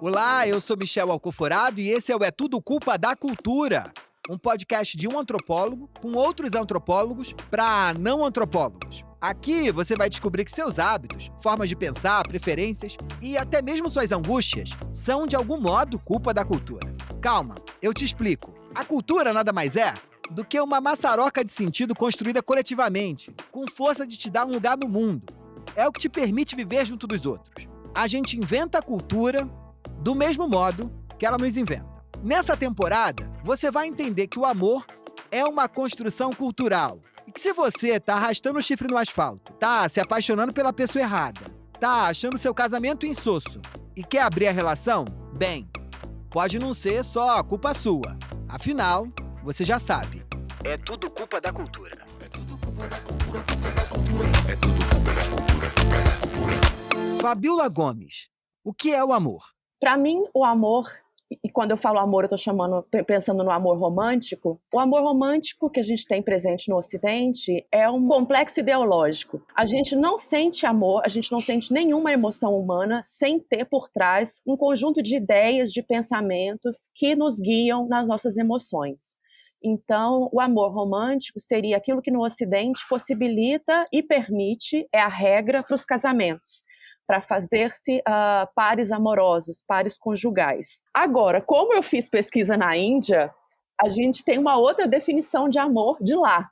Olá, eu sou Michel Alcoforado e esse é o É Tudo Culpa da Cultura, um podcast de um antropólogo com outros antropólogos para não antropólogos. Aqui você vai descobrir que seus hábitos, formas de pensar, preferências e até mesmo suas angústias são de algum modo culpa da cultura. Calma, eu te explico. A cultura nada mais é do que uma maçaroca de sentido construída coletivamente, com força de te dar um lugar no mundo. É o que te permite viver junto dos outros. A gente inventa a cultura do mesmo modo que ela nos inventa. Nessa temporada, você vai entender que o amor é uma construção cultural. E que se você tá arrastando o chifre no asfalto, tá se apaixonando pela pessoa errada, tá achando seu casamento insosso e quer abrir a relação, bem, pode não ser só culpa sua. Afinal, você já sabe. É tudo culpa da cultura. É tudo culpa da cultura, culpa da cultura. É tudo culpa da cultura, culpa da cultura. Fabiola Gomes, o que é o amor? Para mim, o amor, e quando eu falo amor, eu estou pensando no amor romântico. O amor romântico que a gente tem presente no Ocidente é um complexo ideológico. A gente não sente amor, a gente não sente nenhuma emoção humana sem ter por trás um conjunto de ideias, de pensamentos que nos guiam nas nossas emoções. Então, o amor romântico seria aquilo que no Ocidente possibilita e permite, é a regra para os casamentos, para fazer-se pares amorosos, pares conjugais. Agora, como eu fiz pesquisa na Índia, a gente tem uma outra definição de amor de lá,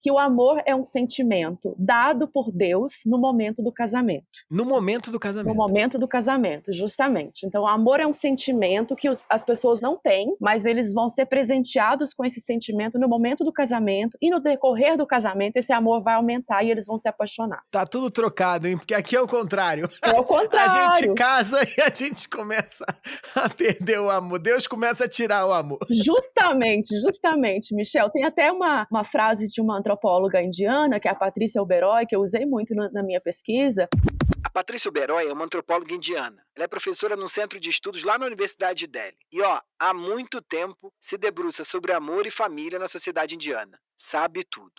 que o amor é um sentimento dado por Deus no momento do casamento. No momento do casamento. No momento do casamento, justamente. Então, o amor é um sentimento que as pessoas não têm, mas eles vão ser presenteados com esse sentimento no momento do casamento, e no decorrer do casamento esse amor vai aumentar e eles vão se apaixonar. Tá tudo trocado, hein? Porque aqui é o contrário. É o contrário. A gente casa e a gente começa a perder o amor. Deus começa a tirar o amor. Justamente, Michel. Tem até uma frase de uma antropóloga indiana, que é a Patrícia Oberoi, que eu usei muito na minha pesquisa. A Patrícia Oberoi é uma antropóloga indiana. Ela é professora num centro de estudos lá na Universidade de Delhi. E, há muito tempo se debruça sobre amor e família na sociedade indiana. Sabe tudo.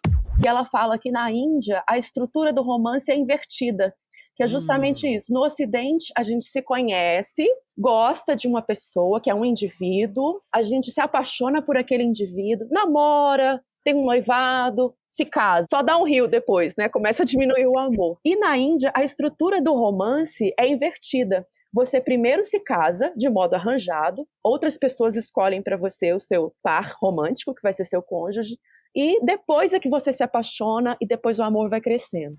E ela fala que na Índia a estrutura do romance é invertida, que é justamente isso. No Ocidente, a gente se conhece, gosta de uma pessoa, que é um indivíduo, a gente se apaixona por aquele indivíduo, namora, tem um noivado, se casa, só dá um rio depois, né? Começa a diminuir o amor. E na Índia, a estrutura do romance é invertida. Você primeiro se casa de modo arranjado, outras pessoas escolhem para você o seu par romântico, que vai ser seu cônjuge, e depois é que você se apaixona e depois o amor vai crescendo.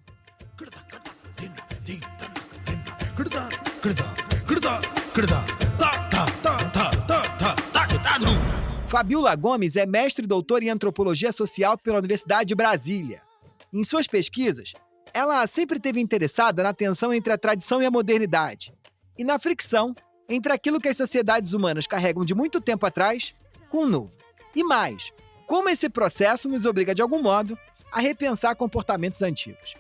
Fabiola Gomes é mestre e doutora em Antropologia Social pela Universidade de Brasília. Em suas pesquisas, ela sempre esteve interessada na tensão entre a tradição e a modernidade, e na fricção entre aquilo que as sociedades humanas carregam de muito tempo atrás com o novo. E mais, como esse processo nos obriga, de algum modo, a repensar comportamentos antigos.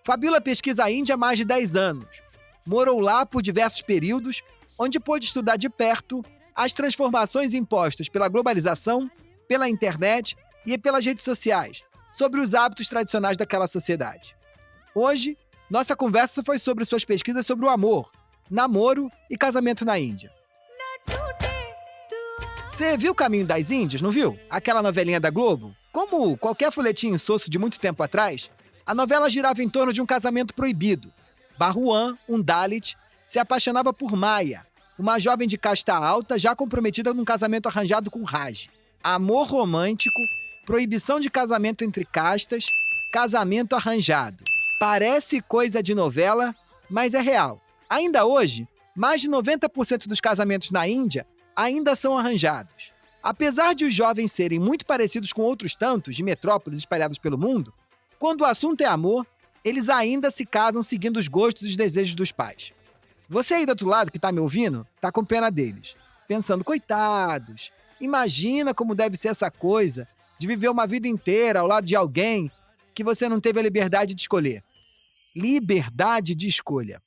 Fabiola pesquisa a Índia há mais de 10 anos. Morou lá por diversos períodos, onde pôde estudar de perto as transformações impostas pela globalização, pela internet e pelas redes sociais, sobre os hábitos tradicionais daquela sociedade. Hoje, nossa conversa foi sobre suas pesquisas sobre o amor, namoro e casamento na Índia. Você viu o Caminho das Índias, não viu? Aquela novelinha da Globo? Como qualquer folhetim insosso de muito tempo atrás, a novela girava em torno de um casamento proibido. Barruan, um Dalit, se apaixonava por Maya, uma jovem de casta alta já comprometida num casamento arranjado com Raj. Amor romântico, proibição de casamento entre castas, casamento arranjado. Parece coisa de novela, mas é real. Ainda hoje, mais de 90% dos casamentos na Índia ainda são arranjados. Apesar de os jovens serem muito parecidos com outros tantos de metrópoles espalhados pelo mundo, quando o assunto é amor, eles ainda se casam seguindo os gostos e os desejos dos pais. Você aí do outro lado que tá me ouvindo, tá com pena deles, pensando, coitados, imagina como deve ser essa coisa de viver uma vida inteira ao lado de alguém que você não teve a liberdade de escolher. Liberdade de escolha.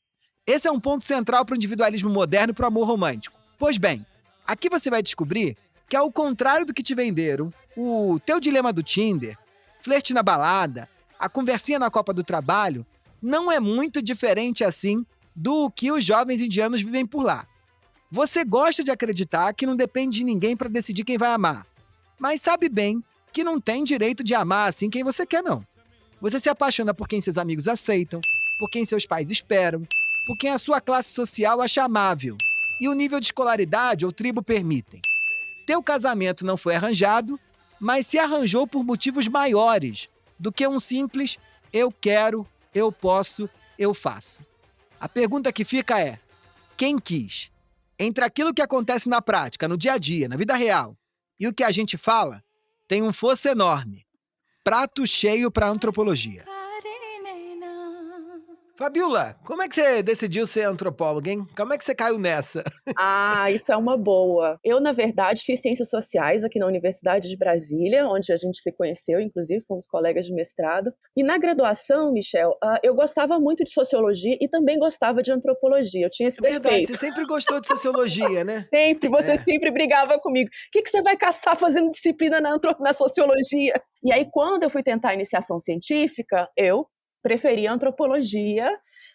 Esse é um ponto central para o individualismo moderno e para o amor romântico. Pois bem, aqui você vai descobrir que, ao contrário do que te venderam, o teu dilema do Tinder, flerte na balada, a conversinha na copa do trabalho, não é muito diferente assim do que os jovens indianos vivem por lá. Você gosta de acreditar que não depende de ninguém para decidir quem vai amar, mas sabe bem que não tem direito de amar assim quem você quer, não. Você se apaixona por quem seus amigos aceitam, por quem seus pais esperam, por quem a sua classe social acha amável e o nível de escolaridade ou tribo permitem. Teu casamento não foi arranjado, mas se arranjou por motivos maiores do que um simples eu quero, eu posso, eu faço. A pergunta que fica é: quem quis? Entre aquilo que acontece na prática, no dia a dia, na vida real, e o que a gente fala, tem um fosso enorme. Prato cheio para antropologia. Fabiola, como é que você decidiu ser antropóloga, hein? Como é que você caiu nessa? Ah, isso é uma boa. Eu, na verdade, fiz Ciências Sociais aqui na Universidade de Brasília, onde a gente se conheceu, inclusive fomos colegas de mestrado. E na graduação, Michel, eu gostava muito de Sociologia e também gostava de Antropologia. Eu tinha esse Verdade, defeito. você sempre gostou de Sociologia, né? Sempre, você sempre brigava comigo. O que você vai caçar fazendo disciplina na Sociologia? E aí, quando eu fui tentar a iniciação científica, eu preferi Antropologia.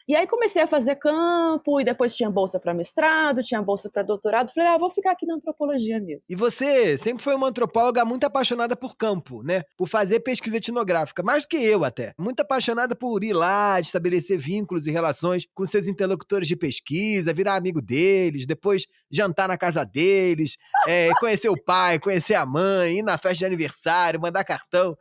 E aí comecei a fazer campo, e depois tinha bolsa para mestrado, tinha bolsa para doutorado. Falei, vou ficar aqui na Antropologia mesmo. E você sempre foi uma antropóloga muito apaixonada por campo, né? Por fazer pesquisa etnográfica, mais do que eu até. Muito apaixonada por ir lá, estabelecer vínculos e relações com seus interlocutores de pesquisa, virar amigo deles, depois jantar na casa deles, conhecer o pai, conhecer a mãe, ir na festa de aniversário, mandar cartão.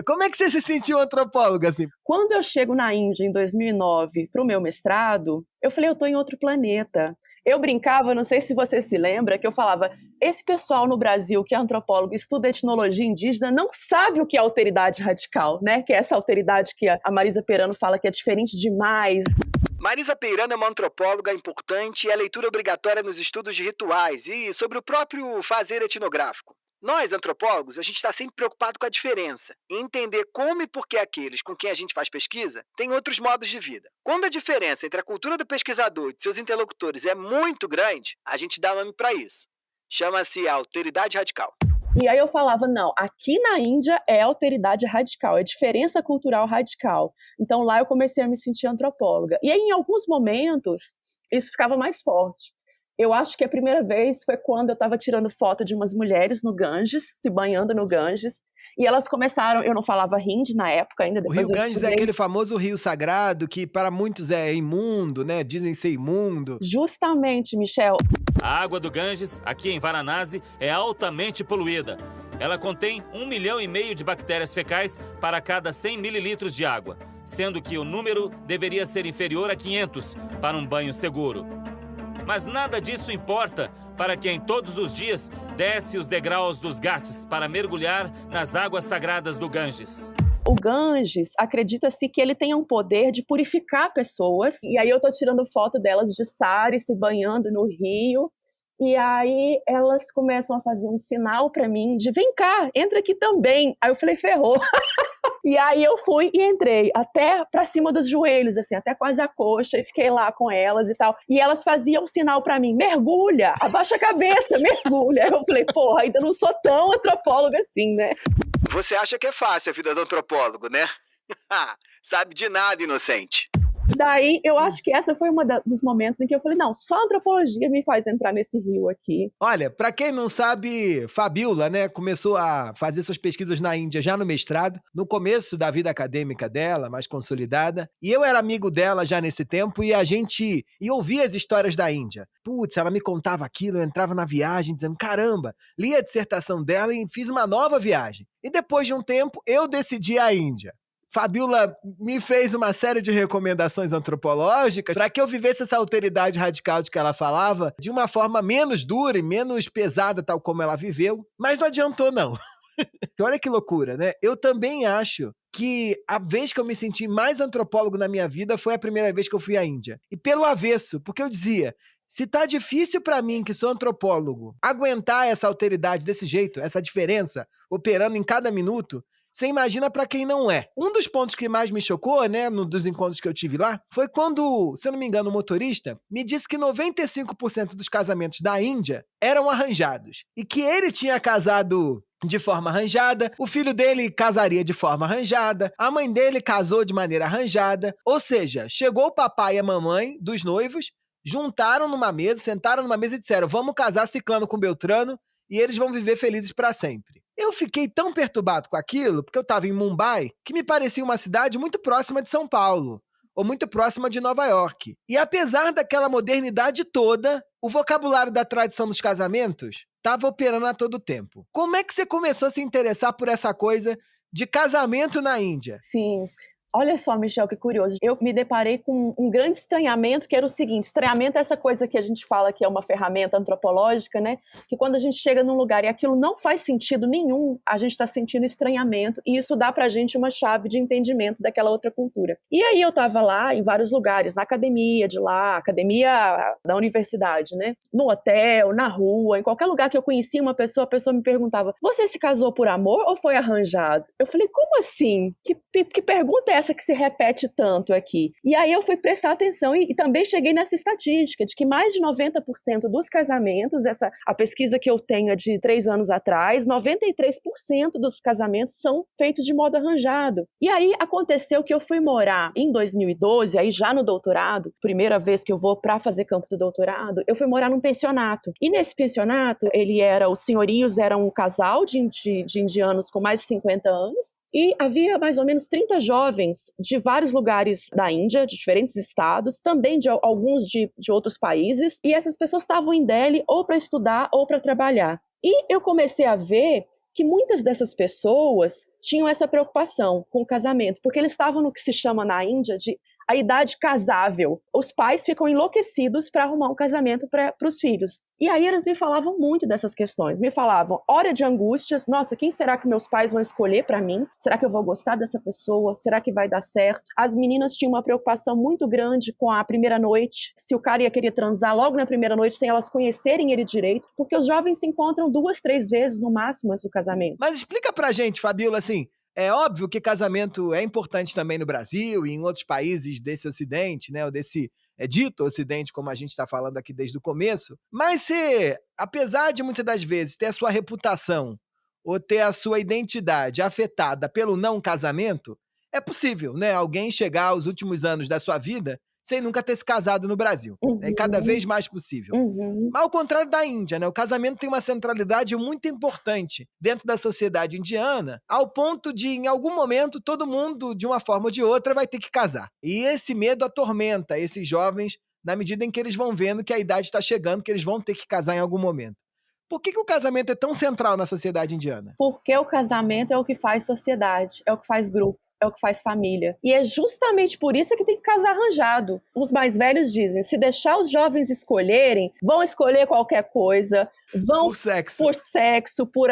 Como é que você se sentiu antropóloga, assim? Quando eu chego na Índia, em 2009, para o meu mestrado, eu falei, eu estou em outro planeta. Eu brincava, não sei se você se lembra, que eu falava, esse pessoal no Brasil que é antropólogo, estuda etnologia indígena, não sabe o que é alteridade radical, né? Que é essa alteridade que a Marisa Perano fala que é diferente demais. Marisa Peirano é uma antropóloga importante e é leitura obrigatória nos estudos de rituais e sobre o próprio fazer etnográfico. Nós, antropólogos, a gente está sempre preocupado com a diferença, em entender como e por que aqueles com quem a gente faz pesquisa têm outros modos de vida. Quando a diferença entre a cultura do pesquisador e de seus interlocutores é muito grande, a gente dá nome para isso. Chama-se alteridade radical. E aí eu falava, não, aqui na Índia é alteridade radical, é diferença cultural radical. Então lá eu comecei a me sentir antropóloga. E aí em alguns momentos isso ficava mais forte. Eu acho que a primeira vez foi quando eu estava tirando foto de umas mulheres no Ganges, se banhando no Ganges, e elas começaram, eu não falava hindi na época ainda. O Rio Ganges é aquele famoso rio sagrado que para muitos é imundo, né? Dizem ser imundo. Justamente, Michel. A água do Ganges, aqui em Varanasi, é altamente poluída. Ela contém 1,5 milhão de bactérias fecais para cada 100 mililitros de água, sendo que o número deveria ser inferior a 500 para um banho seguro. Mas nada disso importa para quem todos os dias desce os degraus dos Ghats para mergulhar nas águas sagradas do Ganges. O Ganges, acredita-se que ele tem um poder de purificar pessoas. E aí eu tô tirando foto delas de sari, se banhando no rio. E aí elas começam a fazer um sinal para mim de vem cá, entra aqui também. Aí eu falei, ferrou. E aí eu fui e entrei até pra cima dos joelhos, assim, até quase a coxa, e fiquei lá com elas e tal. E elas faziam um sinal pra mim, mergulha, abaixa a cabeça, mergulha. Aí eu falei, porra, ainda não sou tão antropóloga assim, né? Você acha que é fácil a vida do antropólogo, né? Sabe de nada, inocente. Daí, eu acho que essa foi dos momentos em que eu falei, não, só a antropologia me faz entrar nesse rio aqui. Olha, pra quem não sabe, Fabiola, né, começou a fazer suas pesquisas na Índia já no mestrado, no começo da vida acadêmica dela, mais consolidada, e eu era amigo dela já nesse tempo e a gente ouvia as histórias da Índia. Putz, ela me contava aquilo, eu entrava na viagem dizendo, caramba, li a dissertação dela e fiz uma nova viagem. E depois de um tempo, eu decidi a Índia. Fabiola me fez uma série de recomendações antropológicas para que eu vivesse essa alteridade radical de que ela falava de uma forma menos dura e menos pesada, tal como ela viveu. Mas não adiantou, não. Olha que loucura, né? Eu também acho que a vez que eu me senti mais antropólogo na minha vida foi a primeira vez que eu fui à Índia. E pelo avesso, porque eu dizia, se tá difícil para mim, que sou antropólogo, aguentar essa alteridade desse jeito, essa diferença, operando em cada minuto, você imagina pra quem não é. Um dos pontos que mais me chocou, né, dos encontros que eu tive lá, foi quando, se eu não me engano, o motorista me disse que 95% dos casamentos da Índia eram arranjados. E que ele tinha casado de forma arranjada, o filho dele casaria de forma arranjada, a mãe dele casou de maneira arranjada. Ou seja, chegou o papai e a mamãe dos noivos, juntaram numa mesa, sentaram numa mesa e disseram: vamos casar Ciclano com Beltrano e eles vão viver felizes para sempre. Eu fiquei tão perturbado com aquilo, porque eu estava em Mumbai, que me parecia uma cidade muito próxima de São Paulo, ou muito próxima de Nova York. E apesar daquela modernidade toda, o vocabulário da tradição dos casamentos estava operando a todo tempo. Como é que você começou a se interessar por essa coisa de casamento na Índia? Sim. Olha só, Michel, que curioso. Eu me deparei com um grande estranhamento, que era o seguinte: estranhamento é essa coisa que a gente fala que é uma ferramenta antropológica, né? Que quando a gente chega num lugar e aquilo não faz sentido nenhum, a gente está sentindo estranhamento, e isso dá pra gente uma chave de entendimento daquela outra cultura. E aí eu tava lá em vários lugares, na academia de lá, academia da universidade, né? No hotel, na rua, em qualquer lugar que eu conhecia uma pessoa, a pessoa me perguntava: você se casou por amor ou foi arranjado? Eu falei: como assim? Que pergunta é essa que se repete tanto aqui? E aí eu fui prestar atenção e também cheguei nessa estatística de que mais de 90% dos casamentos, a pesquisa que eu tenho é de 3 anos atrás, 93% dos casamentos são feitos de modo arranjado. E aí aconteceu que eu fui morar em 2012, aí já no doutorado, primeira vez que eu vou para fazer campo do doutorado, eu fui morar num pensionato. E nesse pensionato, os senhorios eram um casal de indianos com mais de 50 anos, e havia mais ou menos 30 jovens de vários lugares da Índia, de diferentes estados, também de alguns de outros países, e essas pessoas estavam em Delhi ou para estudar ou para trabalhar. E eu comecei a ver que muitas dessas pessoas tinham essa preocupação com o casamento, porque eles estavam no que se chama na Índia de a idade casável. Os pais ficam enlouquecidos para arrumar um casamento para os filhos. E aí eles me falavam muito dessas questões. Me falavam: hora de angústias, nossa, quem será que meus pais vão escolher para mim? Será que eu vou gostar dessa pessoa? Será que vai dar certo? As meninas tinham uma preocupação muito grande com a primeira noite, se o cara ia querer transar logo na primeira noite sem elas conhecerem ele direito, porque os jovens se encontram 2, 3 vezes no máximo antes do casamento. Mas explica pra gente, Fabíola, assim, é óbvio que casamento é importante também no Brasil e em outros países desse Ocidente, né, ou desse dito Ocidente, como a gente está falando aqui desde o começo, mas se, apesar de muitas das vezes ter a sua reputação ou ter a sua identidade afetada pelo não casamento, é possível, né, alguém chegar aos últimos anos da sua vida sem nunca ter se casado no Brasil. É cada vez mais possível. Mas ao contrário da Índia, né? O casamento tem uma centralidade muito importante dentro da sociedade indiana, ao ponto de, em algum momento, todo mundo, de uma forma ou de outra, vai ter que casar. E esse medo atormenta esses jovens na medida em que eles vão vendo que a idade está chegando, que eles vão ter que casar em algum momento. Por que o casamento é tão central na sociedade indiana? Porque o casamento é o que faz sociedade, é o que faz grupo, é o que faz família. E é justamente por isso que tem que casar arranjado. Os mais velhos dizem: se deixar os jovens escolherem, vão escolher qualquer coisa, vão por sexo, por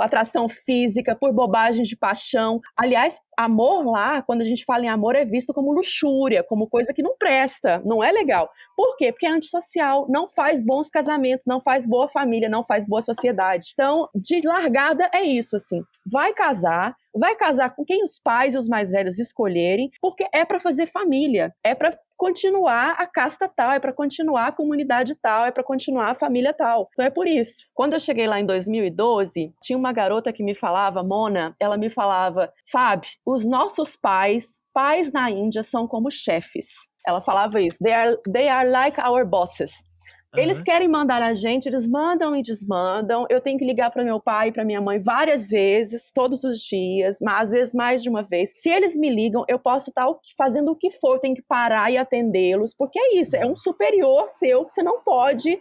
atração física, por bobagem de paixão. Aliás, amor lá, quando a gente fala em amor, é visto como luxúria, como coisa que não presta, não é legal. Por quê? Porque é antissocial, não faz bons casamentos, não faz boa família, não faz boa sociedade. Então, de largada é isso, assim. Vai casar com quem os pais e os mais velhos escolherem, porque é para fazer família, é para continuar a casta tal, é para continuar a comunidade tal, é para continuar a família tal. Então é por isso. Quando eu cheguei lá em 2012, tinha uma garota que me falava, Mona, ela me falava: Fábio, os nossos pais na Índia são como chefes. Ela falava isso. They are like our bosses. Eles querem mandar a gente, eles mandam e desmandam. Eu tenho que ligar para meu pai e para minha mãe várias vezes, todos os dias, mas às vezes mais de uma vez. Se eles me ligam, eu posso estar fazendo o que for, eu tenho que parar e atendê-los, porque é isso, é um superior seu que você não pode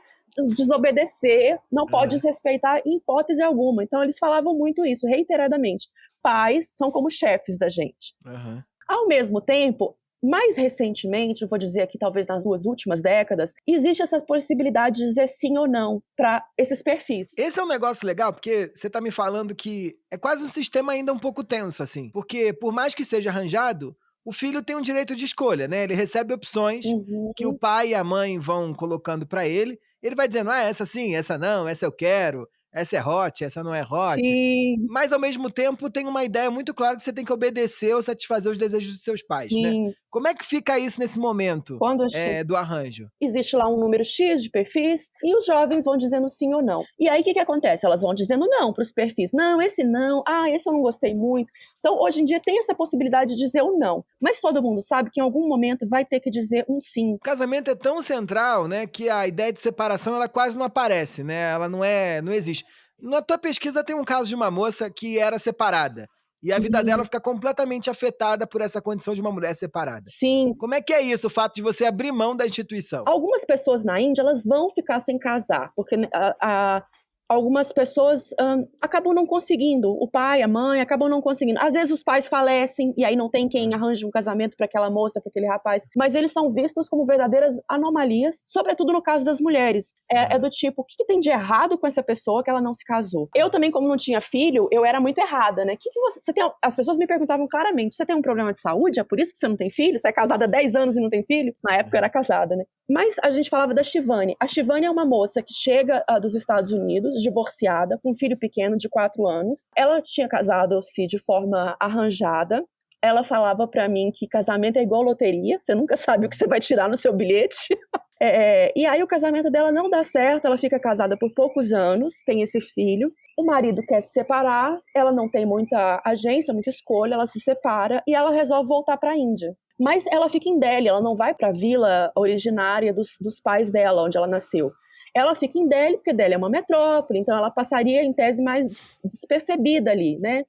desobedecer, não pode desrespeitar em hipótese alguma. Então eles falavam muito isso, reiteradamente. Pais são como chefes da gente. Ao mesmo tempo, mais recentemente, eu vou dizer aqui talvez nas 2 últimas décadas, existe essa possibilidade de dizer sim ou não para esses perfis. Esse é um negócio legal, porque você tá me falando que é quase um sistema ainda um pouco tenso, assim. Porque por mais que seja arranjado, o filho tem um direito de escolha, né? Ele recebe opções que o pai e a mãe vão colocando para ele. Ele vai dizendo: essa sim, essa não, essa eu quero. essa é hot, essa não é hot. Sim, Mas, ao mesmo tempo, tem uma ideia muito clara que você tem que obedecer ou satisfazer os desejos dos seus pais, né? sim. Como é que fica isso nesse momento Quando eu chego, do arranjo? existe lá um número X de perfis e os jovens vão dizendo sim ou não. E aí o que acontece? Elas vão dizendo não para os perfis. Não, esse não. Ah, esse eu não gostei muito. Então, hoje em dia tem essa possibilidade de dizer o não. Mas todo mundo sabe que em algum momento vai ter que dizer um sim. O casamento é tão central, né, que a ideia de separação ela quase não aparece, né? Ela não existe. Na tua pesquisa tem um caso de uma moça que era separada e a vida dela fica completamente afetada por essa condição de uma mulher separada. Sim. Como é que é isso, o fato de você abrir mão da instituição? Algumas pessoas na Índia, elas vão ficar sem casar, porque algumas pessoas acabam não conseguindo, o pai, a mãe, acabam não conseguindo. Às vezes os pais falecem, e aí não tem quem arranje um casamento para aquela moça, para aquele rapaz, mas eles são vistos como verdadeiras anomalias, sobretudo no caso das mulheres. É do tipo, o que tem de errado com essa pessoa que ela não se casou? Eu também, como não tinha filho, eu era muito errada, né? Você tem, as pessoas me perguntavam claramente, você tem um problema de saúde? É por isso que você não tem filho? Você é casada há 10 anos e não tem filho? Na época eu era casada, né? Mas a gente falava da Shivani. A Shivani é uma moça que chega dos Estados Unidos, divorciada, com um filho pequeno de 4 anos. Ela tinha casado-se de forma arranjada. Ela falava pra mim que casamento é igual loteria, você nunca sabe o que você vai tirar no seu bilhete. E aí o casamento dela não dá certo, ela fica casada por poucos anos, tem esse filho. O marido quer se separar, ela não tem muita agência, muita escolha, ela se separa e ela resolve voltar pra Índia. Mas ela fica em Delhi, ela não vai para a vila originária dos pais dela, onde ela nasceu. Ela fica em Delhi, porque Delhi é uma metrópole, então ela passaria, em tese, mais despercebida ali, né?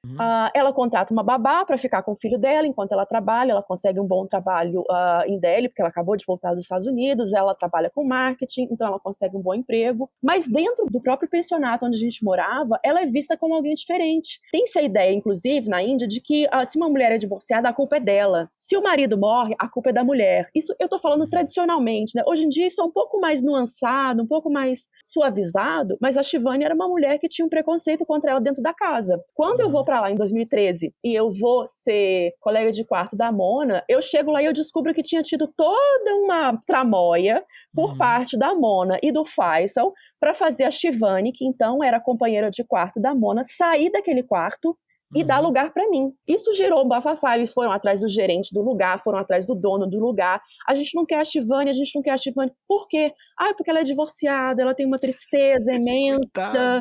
Ela contrata uma babá para ficar com o filho dela, enquanto ela trabalha, ela consegue um bom trabalho em Delhi, porque ela acabou de voltar dos Estados Unidos, ela trabalha com marketing, então ela consegue um bom emprego. Mas dentro do próprio pensionato onde a gente morava, ela é vista como alguém diferente. Tem-se a ideia, inclusive, na Índia, de que se uma mulher é divorciada, a culpa é dela. Se o marido morre, a culpa é da mulher. Isso eu tô falando tradicionalmente, né? Hoje em dia isso é um pouco mais nuançado, um pouco mais suavizado, mas a Shivani era uma mulher que tinha um preconceito contra ela dentro da casa. Quando eu vou pra lá em 2013 e eu vou ser colega de quarto da Mona, eu chego lá e eu descubro que tinha tido toda uma tramóia por parte da Mona e do Faisal para fazer a Shivani, que então era companheira de quarto da Mona, sair daquele quarto e dar lugar para mim. Isso gerou um bafafá, eles foram atrás do gerente do lugar, foram atrás do dono do lugar. A gente não quer a Shivani, a gente não quer a Shivani. Por quê? Porque ela é divorciada, ela tem uma tristeza imensa.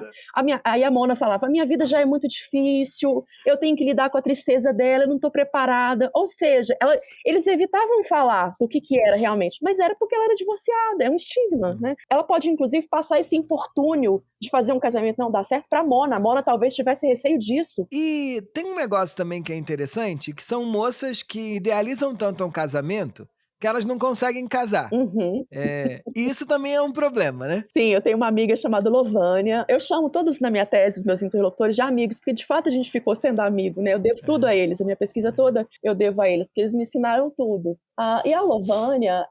Aí a Mona falava, a minha vida já é muito difícil, eu tenho que lidar com a tristeza dela, eu não estou preparada. Ou seja, eles evitavam falar do que era realmente, mas era porque ela era divorciada, é um estigma, né? Ela pode, inclusive, passar esse infortúnio de fazer um casamento não dar certo para a Mona talvez tivesse receio disso. E tem um negócio também que é interessante, que são moças que idealizam tanto um casamento que elas não conseguem casar. E isso também é um problema, né? Sim, eu tenho uma amiga chamada Lovânia. Eu chamo todos na minha tese, os meus interlocutores, de amigos, porque de fato a gente ficou sendo amigo, né? Eu devo tudo a eles, a minha pesquisa toda eu devo a eles, porque eles me ensinaram tudo. E a Lovânia,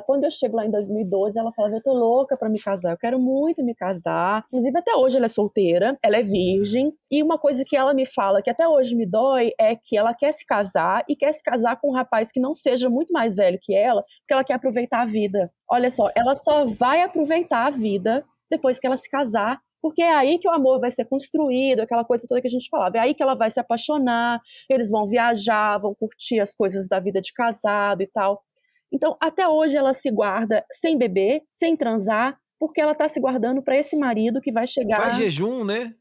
quando eu chego lá em 2012, ela falava, eu tô louca pra me casar, eu quero muito me casar. Inclusive, até hoje ela é solteira, ela é virgem, e uma coisa que ela me fala, que até hoje me dói, é que ela quer se casar, e quer se casar com um rapaz que não seja muito mais velho que ela, porque ela quer aproveitar a vida. Olha só, ela só vai aproveitar a vida depois que ela se casar, porque é aí que o amor vai ser construído, aquela coisa toda que a gente falava. É aí que ela vai se apaixonar, eles vão viajar, vão curtir as coisas da vida de casado e tal. Então, até hoje ela se guarda sem beber, sem transar, porque ela está se guardando para esse marido que vai chegar... Faz jejum, né?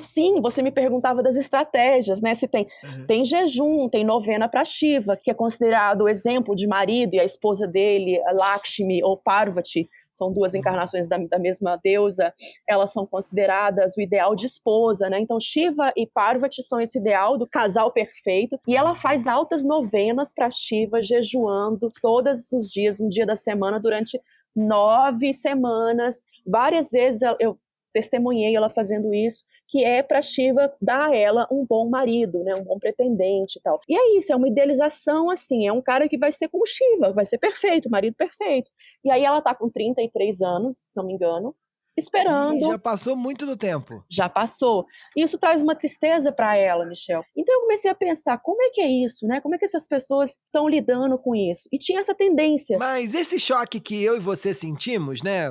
Sim, você me perguntava das estratégias, né? Se tem jejum, tem novena para Shiva, que é considerado o exemplo de marido, e a esposa dele, a Lakshmi ou Parvati, são duas encarnações da mesma deusa, elas são consideradas o ideal de esposa, né? Então Shiva e Parvati são esse ideal do casal perfeito, e ela faz altas novenas para Shiva, jejuando todos os dias, um dia da semana, durante 9 semanas. Várias vezes eu testemunhei ela fazendo isso, que é para Shiva dar a ela um bom marido, né, um bom pretendente e tal. E é isso, é uma idealização assim, é um cara que vai ser como Shiva, vai ser perfeito, marido perfeito. E aí ela tá com 33 anos, se não me engano, esperando. Já passou muito do tempo. Já passou. Isso traz uma tristeza para ela, Michel. Então eu comecei a pensar, como é que é isso, né? Como é que essas pessoas estão lidando com isso? E tinha essa tendência. Mas esse choque que eu e você sentimos, né,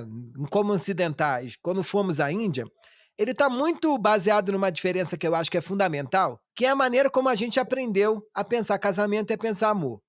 como ocidentais, quando fomos à Índia, ele está muito baseado numa diferença que eu acho que é fundamental, que é a maneira como a gente aprendeu a pensar casamento e a pensar amor.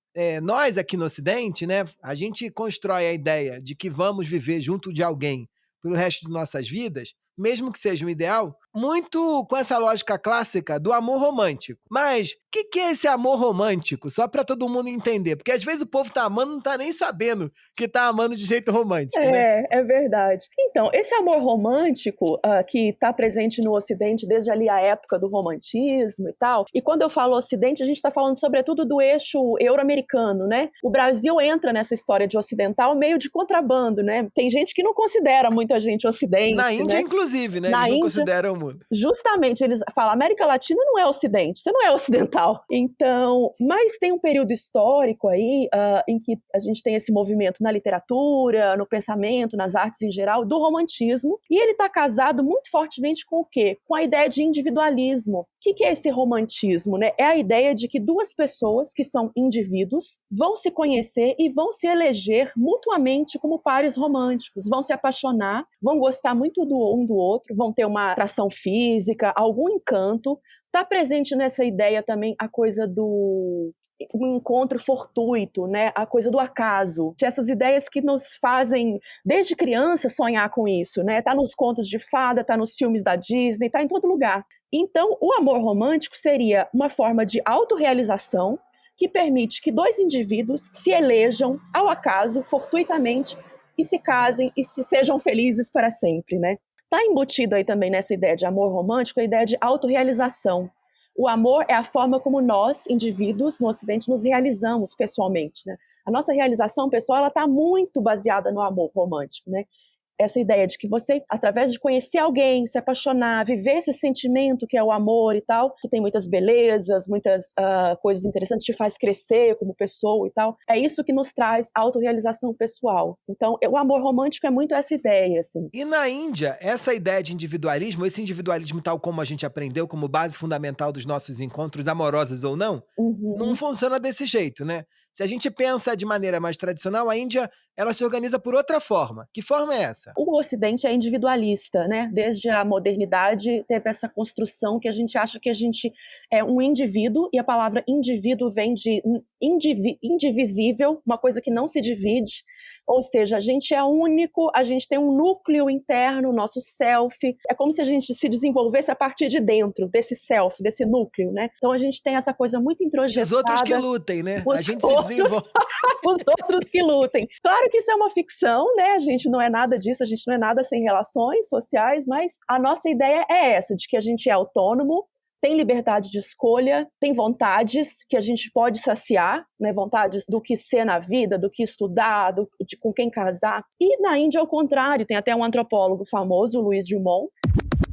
Nós aqui no Ocidente, né, a gente constrói a ideia de que vamos viver junto de alguém pelo resto de nossas vidas, mesmo que seja um ideal, muito com essa lógica clássica do amor romântico. Mas o que é esse amor romântico? Só para todo mundo entender, porque às vezes o povo tá amando, não tá nem sabendo que tá amando de jeito romântico, né? É verdade. Então, esse amor romântico que está presente no Ocidente desde ali a época do romantismo e tal, e quando eu falo Ocidente, a gente está falando sobretudo do eixo euro-americano, né? O Brasil entra nessa história de ocidental meio de contrabando, né? Tem gente que não considera muito a gente Ocidente, Na Índia, né? inclusive, né? Na Eles não Índia, consideram o mundo. justamente, eles falam, América Latina não é Ocidente, você não é ocidental. Então, mas tem um período histórico aí em que a gente tem esse movimento na literatura, no pensamento, nas artes em geral, do romantismo, e ele está casado muito fortemente com o quê? Com a ideia de individualismo. O que é esse romantismo, né? É a ideia de que duas pessoas, que são indivíduos, vão se conhecer e vão se eleger mutuamente como pares românticos, vão se apaixonar, vão gostar muito um do outro, vão ter uma atração física, algum encanto. Está presente nessa ideia também a coisa do um encontro fortuito, né? A coisa do acaso. Essas ideias que nos fazem, desde criança, sonhar com isso, né? Tá nos contos de fada, tá nos filmes da Disney, tá em todo lugar. Então, o amor romântico seria uma forma de autorrealização que permite que dois indivíduos se elejam ao acaso, fortuitamente, e se casem e se sejam felizes para sempre, né? Está embutido aí também nessa ideia de amor romântico a ideia de autorrealização. O amor é a forma como nós, indivíduos, no Ocidente, nos realizamos pessoalmente, né? A nossa realização pessoal está muito baseada no amor romântico, né? Essa ideia de que você, através de conhecer alguém, se apaixonar, viver esse sentimento que é o amor e tal, que tem muitas belezas, muitas coisas interessantes, te faz crescer como pessoa e tal, é isso que nos traz autorrealização pessoal. Então, o amor romântico é muito essa ideia, assim. E na Índia, essa ideia de individualismo, esse individualismo tal como a gente aprendeu como base fundamental dos nossos encontros, amorosos ou não, não funciona desse jeito, né? Se a gente pensa de maneira mais tradicional, a Índia, ela se organiza por outra forma. Que forma é essa? O Ocidente é individualista, né? Desde a modernidade teve essa construção que a gente acha que a gente é um indivíduo, e a palavra indivíduo vem de indivisível, uma coisa que não se divide. Ou seja, a gente é único, a gente tem um núcleo interno, nosso self. É como se a gente se desenvolvesse a partir de dentro, desse self, desse núcleo, né? Então a gente tem essa coisa muito introjetada. Os outros que lutem, né? A gente se desenvolve. Os outros que lutem. Claro que isso é uma ficção, né? A gente não é nada disso, a gente não é nada sem relações sociais, mas a nossa ideia é essa, de que a gente é autônomo, tem liberdade de escolha, tem vontades que a gente pode saciar, né? Vontades do que ser na vida, do que estudar, de com quem casar. E na Índia, ao contrário, tem até um antropólogo famoso, Louis Dumont.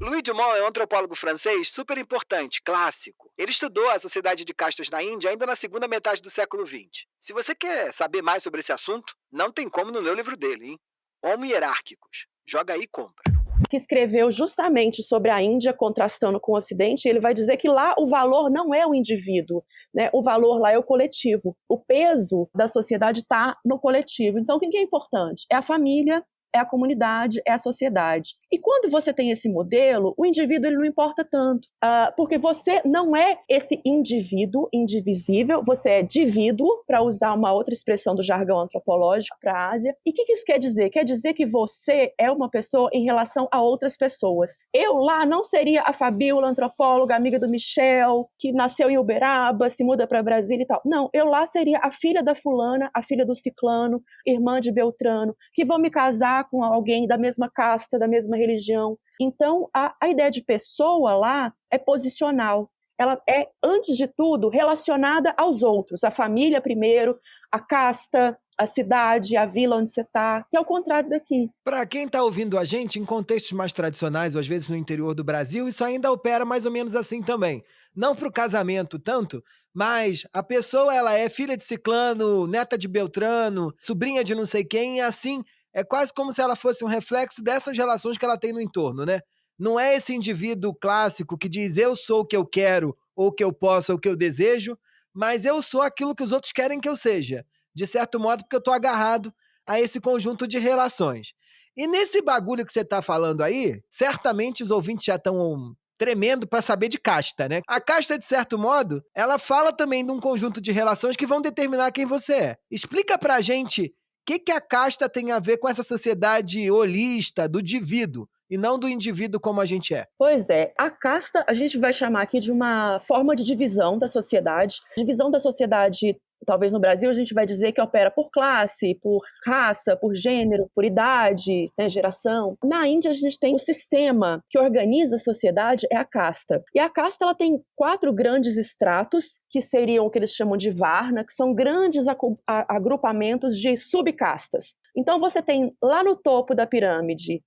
Louis Dumont é um antropólogo francês super importante, clássico. Ele estudou a sociedade de castas na Índia ainda na segunda metade do século XX. Se você quer saber mais sobre esse assunto, não tem como não ler o livro dele, hein? Homo Hierárquicos. Joga aí e compra. Que escreveu justamente sobre a Índia, contrastando com o Ocidente, ele vai dizer que lá o valor não é o indivíduo, né? O valor lá é o coletivo. O peso da sociedade está no coletivo. Então, o que é importante? É a família, é a comunidade, é a sociedade. E quando você tem esse modelo, o indivíduo ele não importa tanto, porque você não é esse indivíduo indivisível, você é divíduo, para usar uma outra expressão do jargão antropológico para a Ásia. E o que isso quer dizer? Quer dizer que você é uma pessoa em relação a outras pessoas. Eu lá não seria a Fabíola, antropóloga, amiga do Michel, que nasceu em Uberaba, se muda para Brasília e tal. Não, eu lá seria a filha da fulana, a filha do ciclano, irmã de Beltrano, que vão me casar com alguém da mesma casta, da mesma religião. Então, a ideia de pessoa lá é posicional. Ela é, antes de tudo, relacionada aos outros. A família primeiro, a casta, a cidade, a vila onde você está, que é o contrário daqui. Para quem está ouvindo a gente, em contextos mais tradicionais, ou às vezes no interior do Brasil, isso ainda opera mais ou menos assim também. Não para o casamento tanto, mas a pessoa ela é filha de ciclano, neta de Beltrano, sobrinha de não sei quem, e assim... É quase como se ela fosse um reflexo dessas relações que ela tem no entorno, né? Não é esse indivíduo clássico que diz eu sou o que eu quero, ou o que eu posso, ou o que eu desejo, mas eu sou aquilo que os outros querem que eu seja. De certo modo, porque eu estou agarrado a esse conjunto de relações. E nesse bagulho que você tá falando aí, certamente os ouvintes já estão tremendo para saber de casta, né? A casta, de certo modo, ela fala também de um conjunto de relações que vão determinar quem você é. Explica pra gente o que a casta tem a ver com essa sociedade holista, do indivíduo, e não do indivíduo como a gente é. Pois é, a casta a gente vai chamar aqui de uma forma de divisão da sociedade. Divisão da sociedade, talvez no Brasil a gente vai dizer que opera por classe, por raça, por gênero, por idade, né, geração. Na Índia a gente tem o sistema que organiza a sociedade, é a casta. E a casta ela tem 4 grandes estratos, que seriam o que eles chamam de varna, que são grandes agrupamentos de subcastas. Então você tem lá no topo da pirâmide,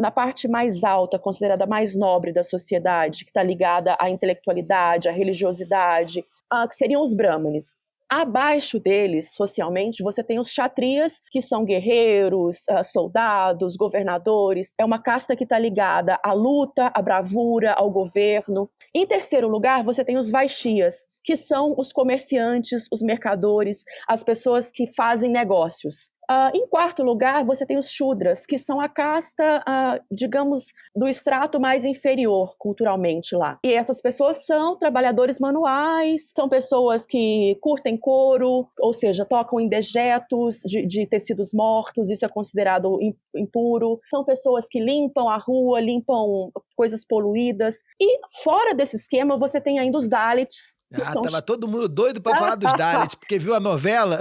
na parte mais alta, considerada mais nobre da sociedade, que está ligada à intelectualidade, à religiosidade, que seriam os brahmanes. Abaixo deles, socialmente, você tem os kshatriyas, que são guerreiros, soldados, governadores. É uma casta que está ligada à luta, à bravura, ao governo. Em terceiro lugar, você tem os vaishyas, que são os comerciantes, os mercadores, as pessoas que fazem negócios. Em quarto lugar, você tem os shudras, que são a casta, digamos, do extrato mais inferior culturalmente lá. E essas pessoas são trabalhadores manuais, são pessoas que curtem couro, ou seja, tocam em dejetos de tecidos mortos, isso é considerado impuro. São pessoas que limpam a rua, limpam coisas poluídas. E fora desse esquema, você tem ainda os Dalits. Tava todo mundo doido pra falar dos Dalits, porque viu a novela.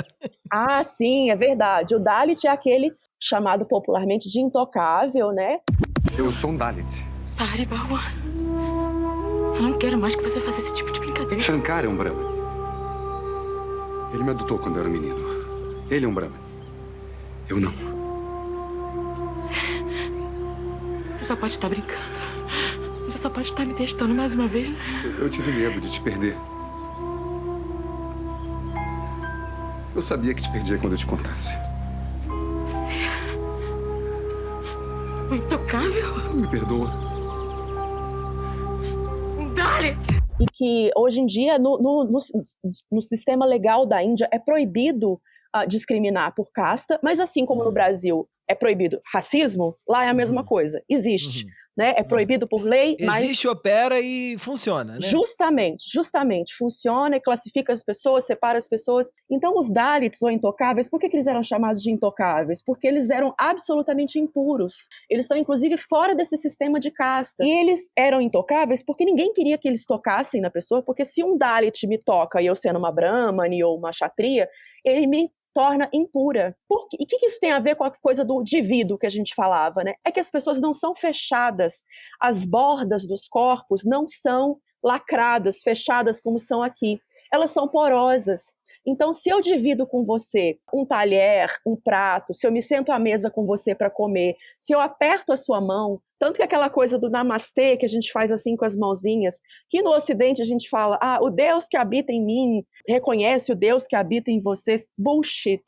Sim, é verdade. O Dalit é aquele chamado popularmente de intocável, né? Eu sou um Dalit. Pare, Bhagwan. Eu não quero mais que você faça esse tipo de brincadeira. Shankar é um Brahman. Ele me adotou quando eu era menino. Ele é um Brahman. Eu não. Você só pode estar brincando. Você só pode estar me testando mais uma vez. Eu tive medo de te perder. Eu sabia que te perdia quando eu te contasse. Você é intocável? Me perdoa. Um Dalit! E que hoje em dia, no sistema legal da Índia, é proibido discriminar por casta, mas assim como no Brasil é proibido racismo, lá é a mesma coisa. Existe. Né? É proibido por lei, mas... Existe, opera e funciona, né? Justamente. Funciona e classifica as pessoas, separa as pessoas. Então, os Dalits, ou intocáveis, por que eles eram chamados de intocáveis? Porque eles eram absolutamente impuros. Eles estão, inclusive, fora desse sistema de casta. E eles eram intocáveis porque ninguém queria que eles tocassem na pessoa, porque se um Dalit me toca, e eu sendo uma Brahmani ou uma Kshatriya, ele me torna impura. Por quê? E o que isso tem a ver com a coisa do divíduo que a gente falava, né? É que as pessoas não são fechadas, as bordas dos corpos não são lacradas, fechadas como são aqui. Elas são porosas. Então, se eu divido com você um talher, um prato, se eu me sento à mesa com você para comer, se eu aperto a sua mão, tanto que aquela coisa do namastê, que a gente faz assim com as mãozinhas, que no Ocidente a gente fala, o Deus que habita em mim reconhece o Deus que habita em vocês. Bullshit.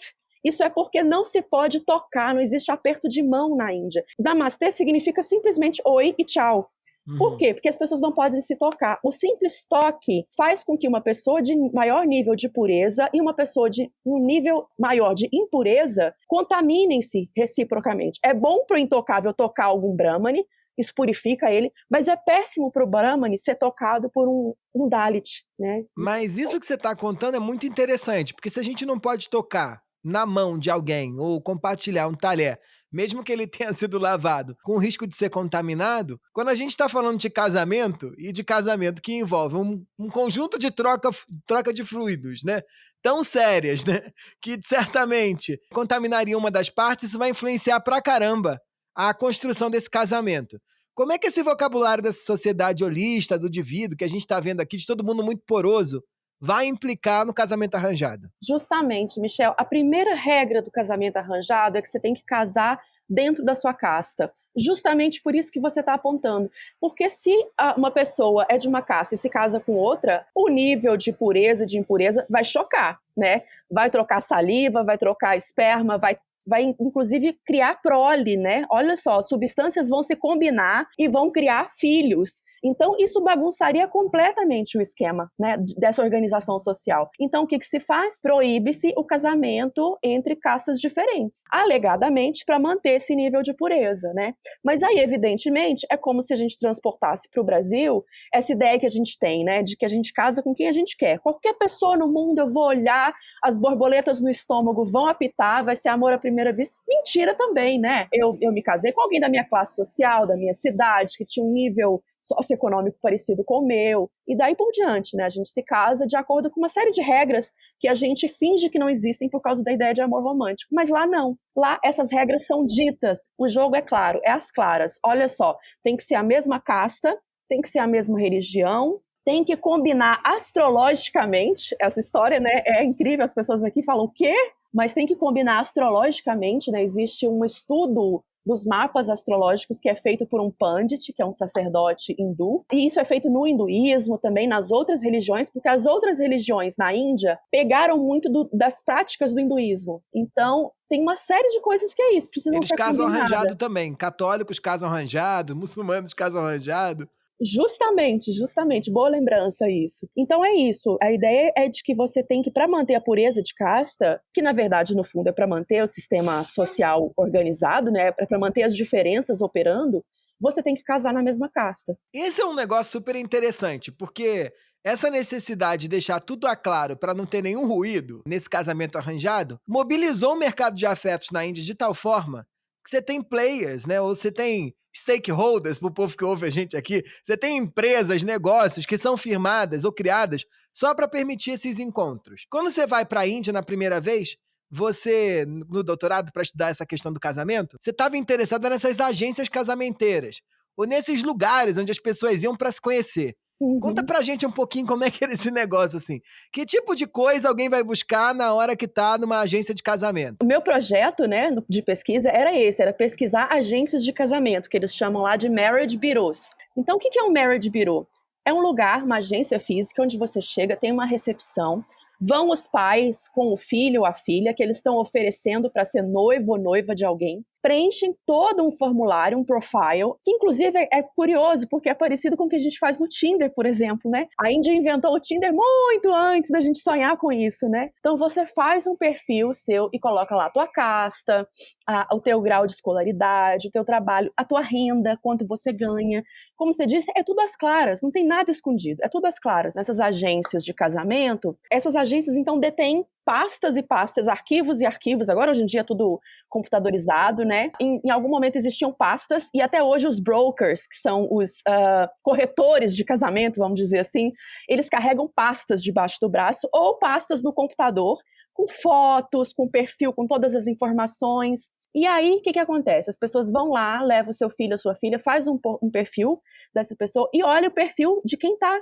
Isso é porque não se pode tocar, não existe aperto de mão na Índia. Namastê significa simplesmente oi e tchau. Por quê? Porque as pessoas não podem se tocar. O simples toque faz com que uma pessoa de maior nível de pureza e uma pessoa de um nível maior de impureza contaminem-se reciprocamente. É bom para o intocável tocar algum Brahmani, isso purifica ele, mas é péssimo para o Brahmani ser tocado por um Dalit, né? Mas isso que você está contando é muito interessante, porque se a gente não pode tocar na mão de alguém ou compartilhar um talher, mesmo que ele tenha sido lavado, com o risco de ser contaminado, quando a gente está falando de casamento, e de casamento que envolve um conjunto de troca de fluidos, né? Tão sérias, né? Que certamente contaminaria uma das partes, isso vai influenciar pra caramba a construção desse casamento. Como é que esse vocabulário dessa sociedade holista, do indivíduo, que a gente está vendo aqui, de todo mundo muito poroso, vai implicar no casamento arranjado? Justamente, Michel, a primeira regra do casamento arranjado é que você tem que casar dentro da sua casta. Justamente por isso que você está apontando. Porque se uma pessoa é de uma casta e se casa com outra, o nível de pureza e de impureza vai chocar, né? Vai trocar saliva, vai trocar esperma, vai inclusive criar prole, né? Olha só, substâncias vão se combinar e vão criar filhos. Então, isso bagunçaria completamente o esquema, né, dessa organização social. Então, o que se faz? Proíbe-se o casamento entre castas diferentes, alegadamente para manter esse nível de pureza, né? Mas aí, evidentemente, é como se a gente transportasse para o Brasil essa ideia que a gente tem, né, de que a gente casa com quem a gente quer. Qualquer pessoa no mundo, eu vou olhar, as borboletas no estômago vão apitar, vai ser amor à primeira vista. Mentira também, né? Eu me casei com alguém da minha classe social, da minha cidade, que tinha um nível socioeconômico parecido com o meu, e daí por diante, né? A gente se casa de acordo com uma série de regras que a gente finge que não existem por causa da ideia de amor romântico. Mas lá não. Lá essas regras são ditas. O jogo é claro, é às claras. Olha só, tem que ser a mesma casta, tem que ser a mesma religião, tem que combinar astrologicamente. Essa história, né, é incrível, as pessoas aqui falam o quê? Mas tem que combinar astrologicamente, né? Existe um estudo dos mapas astrológicos que é feito por um pandit, que é um sacerdote hindu, e isso é feito no hinduísmo, também nas outras religiões, porque as outras religiões na Índia pegaram muito das práticas do hinduísmo. Então, tem uma série de coisas que é isso, precisam ser combinadas. Eles casam arranjado também, católicos casam arranjado, muçulmanos casam arranjado. Justamente, boa lembrança isso. Então é isso, a ideia é de que você tem que, para manter a pureza de casta, que na verdade no fundo é para manter o sistema social organizado, né, para manter as diferenças operando, você tem que casar na mesma casta. Esse é um negócio super interessante, porque essa necessidade de deixar tudo a claro para não ter nenhum ruído nesse casamento arranjado, mobilizou o mercado de afetos na Índia de tal forma que você tem players, né, ou você tem stakeholders, pro povo que ouve a gente aqui, você tem empresas, negócios que são firmadas ou criadas só para permitir esses encontros. Quando você vai para a Índia na primeira vez, você, no doutorado, para estudar essa questão do casamento, você estava interessada nessas agências casamenteiras, ou nesses lugares onde as pessoas iam para se conhecer. Conta pra gente um pouquinho como é que era esse negócio, assim. Que tipo de coisa alguém vai buscar na hora que tá numa agência de casamento? O meu projeto, né, de pesquisa era esse, era pesquisar agências de casamento, que eles chamam lá de marriage bureaus. Então, o que é um marriage bureau? É um lugar, uma agência física, onde você chega, tem uma recepção, vão os pais com o filho ou a filha que eles estão oferecendo para ser noivo ou noiva de alguém, preenchem todo um formulário, um profile, que inclusive é curioso, porque é parecido com o que a gente faz no Tinder, por exemplo, né? A Índia inventou o Tinder muito antes da gente sonhar com isso, né? Então você faz um perfil seu e coloca lá a tua casta, o teu grau de escolaridade, o teu trabalho, a tua renda, quanto você ganha. Como você disse, é tudo às claras, não tem nada escondido, é tudo às claras. Nessas agências de casamento, essas agências então detêm pastas e pastas, arquivos e arquivos, agora hoje em dia é tudo computadorizado, né? Em algum momento existiam pastas e até hoje os brokers, que são os corretores de casamento, vamos dizer assim, eles carregam pastas debaixo do braço ou pastas no computador com fotos, com perfil, com todas as informações. E aí, o que acontece? As pessoas vão lá, levam o seu filho, a sua filha, faz um perfil dessa pessoa e olha o perfil de quem está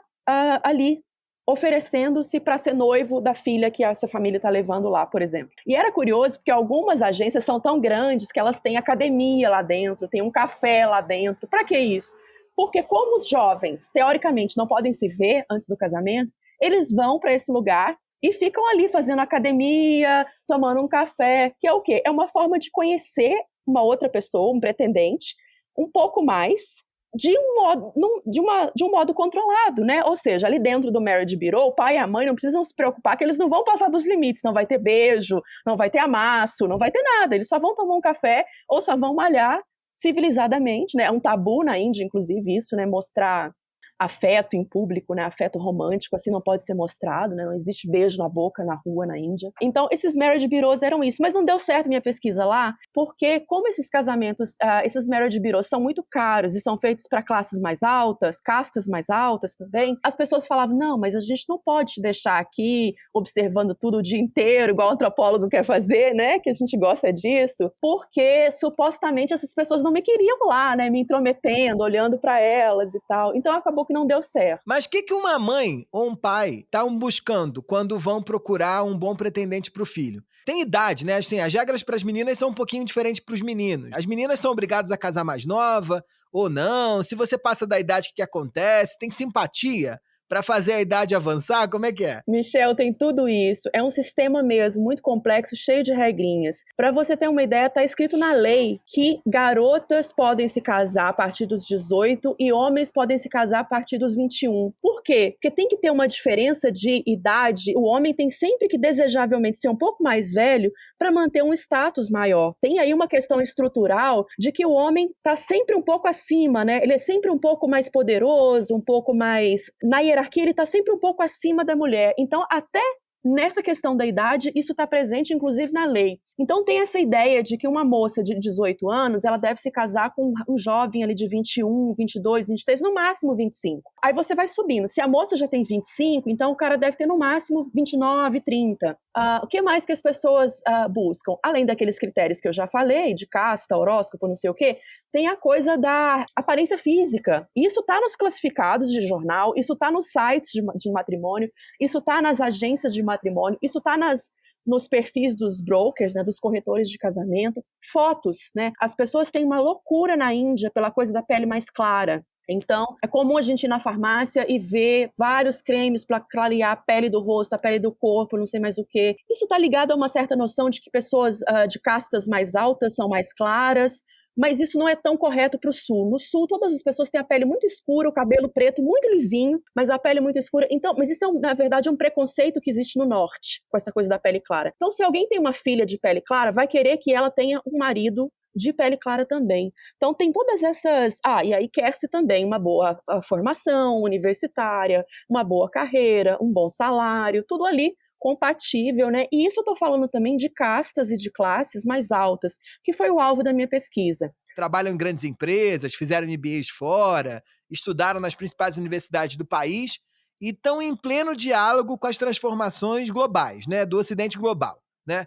ali, oferecendo-se para ser noivo da filha que essa família está levando lá, por exemplo. E era curioso porque algumas agências são tão grandes que elas têm academia lá dentro, tem um café lá dentro. Para que isso? Porque como os jovens, teoricamente, não podem se ver antes do casamento, eles vão para esse lugar e ficam ali fazendo academia, tomando um café, que é o quê? É uma forma de conhecer uma outra pessoa, um pretendente, um pouco mais, de um modo controlado, né? Ou seja, ali dentro do marriage bureau, o pai e a mãe não precisam se preocupar que eles não vão passar dos limites, não vai ter beijo, não vai ter amasso, não vai ter nada, eles só vão tomar um café ou só vão malhar civilizadamente, né? É um tabu na Índia, inclusive, isso, né? Mostrar afeto em público, né, afeto romântico, assim não pode ser mostrado, né, não existe beijo na boca na rua na Índia. Então, esses marriage bureaus eram isso, mas não deu certo minha pesquisa lá, porque como esses casamentos, esses marriage bureaus são muito caros e são feitos para classes mais altas, castas mais altas também, as pessoas falavam, não, mas a gente não pode te deixar aqui observando tudo o dia inteiro, igual o antropólogo quer fazer, né, que a gente gosta disso, porque supostamente essas pessoas não me queriam lá, né, me intrometendo, olhando para elas e tal. Então, acabou que não deu certo. Mas o que uma mãe ou um pai estão buscando quando vão procurar um bom pretendente para o filho? Tem idade, né? Assim, as regras para as meninas são um pouquinho diferentes para os meninos. As meninas são obrigadas a casar mais nova ou não. Se você passa da idade, o que acontece? Tem simpatia para fazer a idade avançar? Como é que é? Michel, tem tudo isso. É um sistema mesmo, muito complexo, cheio de regrinhas. Para você ter uma ideia, está escrito na lei que garotas podem se casar a partir dos 18 e homens podem se casar a partir dos 21. Por quê? Porque tem que ter uma diferença de idade. O homem tem sempre que, desejavelmente, ser um pouco mais velho para manter um status maior. Tem aí uma questão estrutural de que o homem está sempre um pouco acima, né? Ele é sempre um pouco mais poderoso, um pouco mais... Na hierarquia, ele está sempre um pouco acima da mulher. Então, até nessa questão da idade, isso está presente, inclusive, na lei. Então, tem essa ideia de que uma moça de 18 anos, ela deve se casar com um jovem ali de 21, 22, 23, no máximo 25. Aí você vai subindo. Se a moça já tem 25, então o cara deve ter no máximo 29, 30. O que mais que as pessoas buscam? Além daqueles critérios que eu já falei, de casta, horóscopo, não sei o quê, tem a coisa da aparência física. Isso está nos classificados de jornal, isso está nos sites de matrimônio, isso está nas agências de matrimônio, isso está nos perfis dos brokers, né, dos corretores de casamento. Fotos, né? As pessoas têm uma loucura na Índia pela coisa da pele mais clara. Então, é comum a gente ir na farmácia e ver vários cremes para clarear a pele do rosto, a pele do corpo, não sei mais o quê. Isso está ligado a uma certa noção de que pessoas de castas mais altas são mais claras, mas isso não é tão correto para o sul. No sul, todas as pessoas têm a pele muito escura, o cabelo preto muito lisinho, mas a pele muito escura. Então, mas isso, na verdade, é um preconceito que existe no norte, com essa coisa da pele clara. Então, se alguém tem uma filha de pele clara, vai querer que ela tenha um marido de pele clara também. Então, tem todas essas... e aí quer-se também uma boa formação universitária, uma boa carreira, um bom salário, tudo ali compatível, né? E isso eu estou falando também de castas e de classes mais altas, que foi o alvo da minha pesquisa. Trabalham em grandes empresas, fizeram MBAs fora, estudaram nas principais universidades do país e estão em pleno diálogo com as transformações globais, né? Do Ocidente global, né?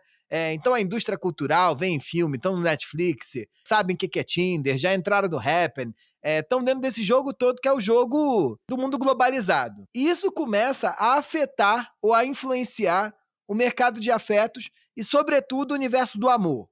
Então a indústria cultural vem em filme, estão no Netflix, sabem o que é Tinder, já entraram no Happn, estão dentro desse jogo todo que é o jogo do mundo globalizado. E isso começa a afetar ou a influenciar o mercado de afetos e, sobretudo, o universo do amor.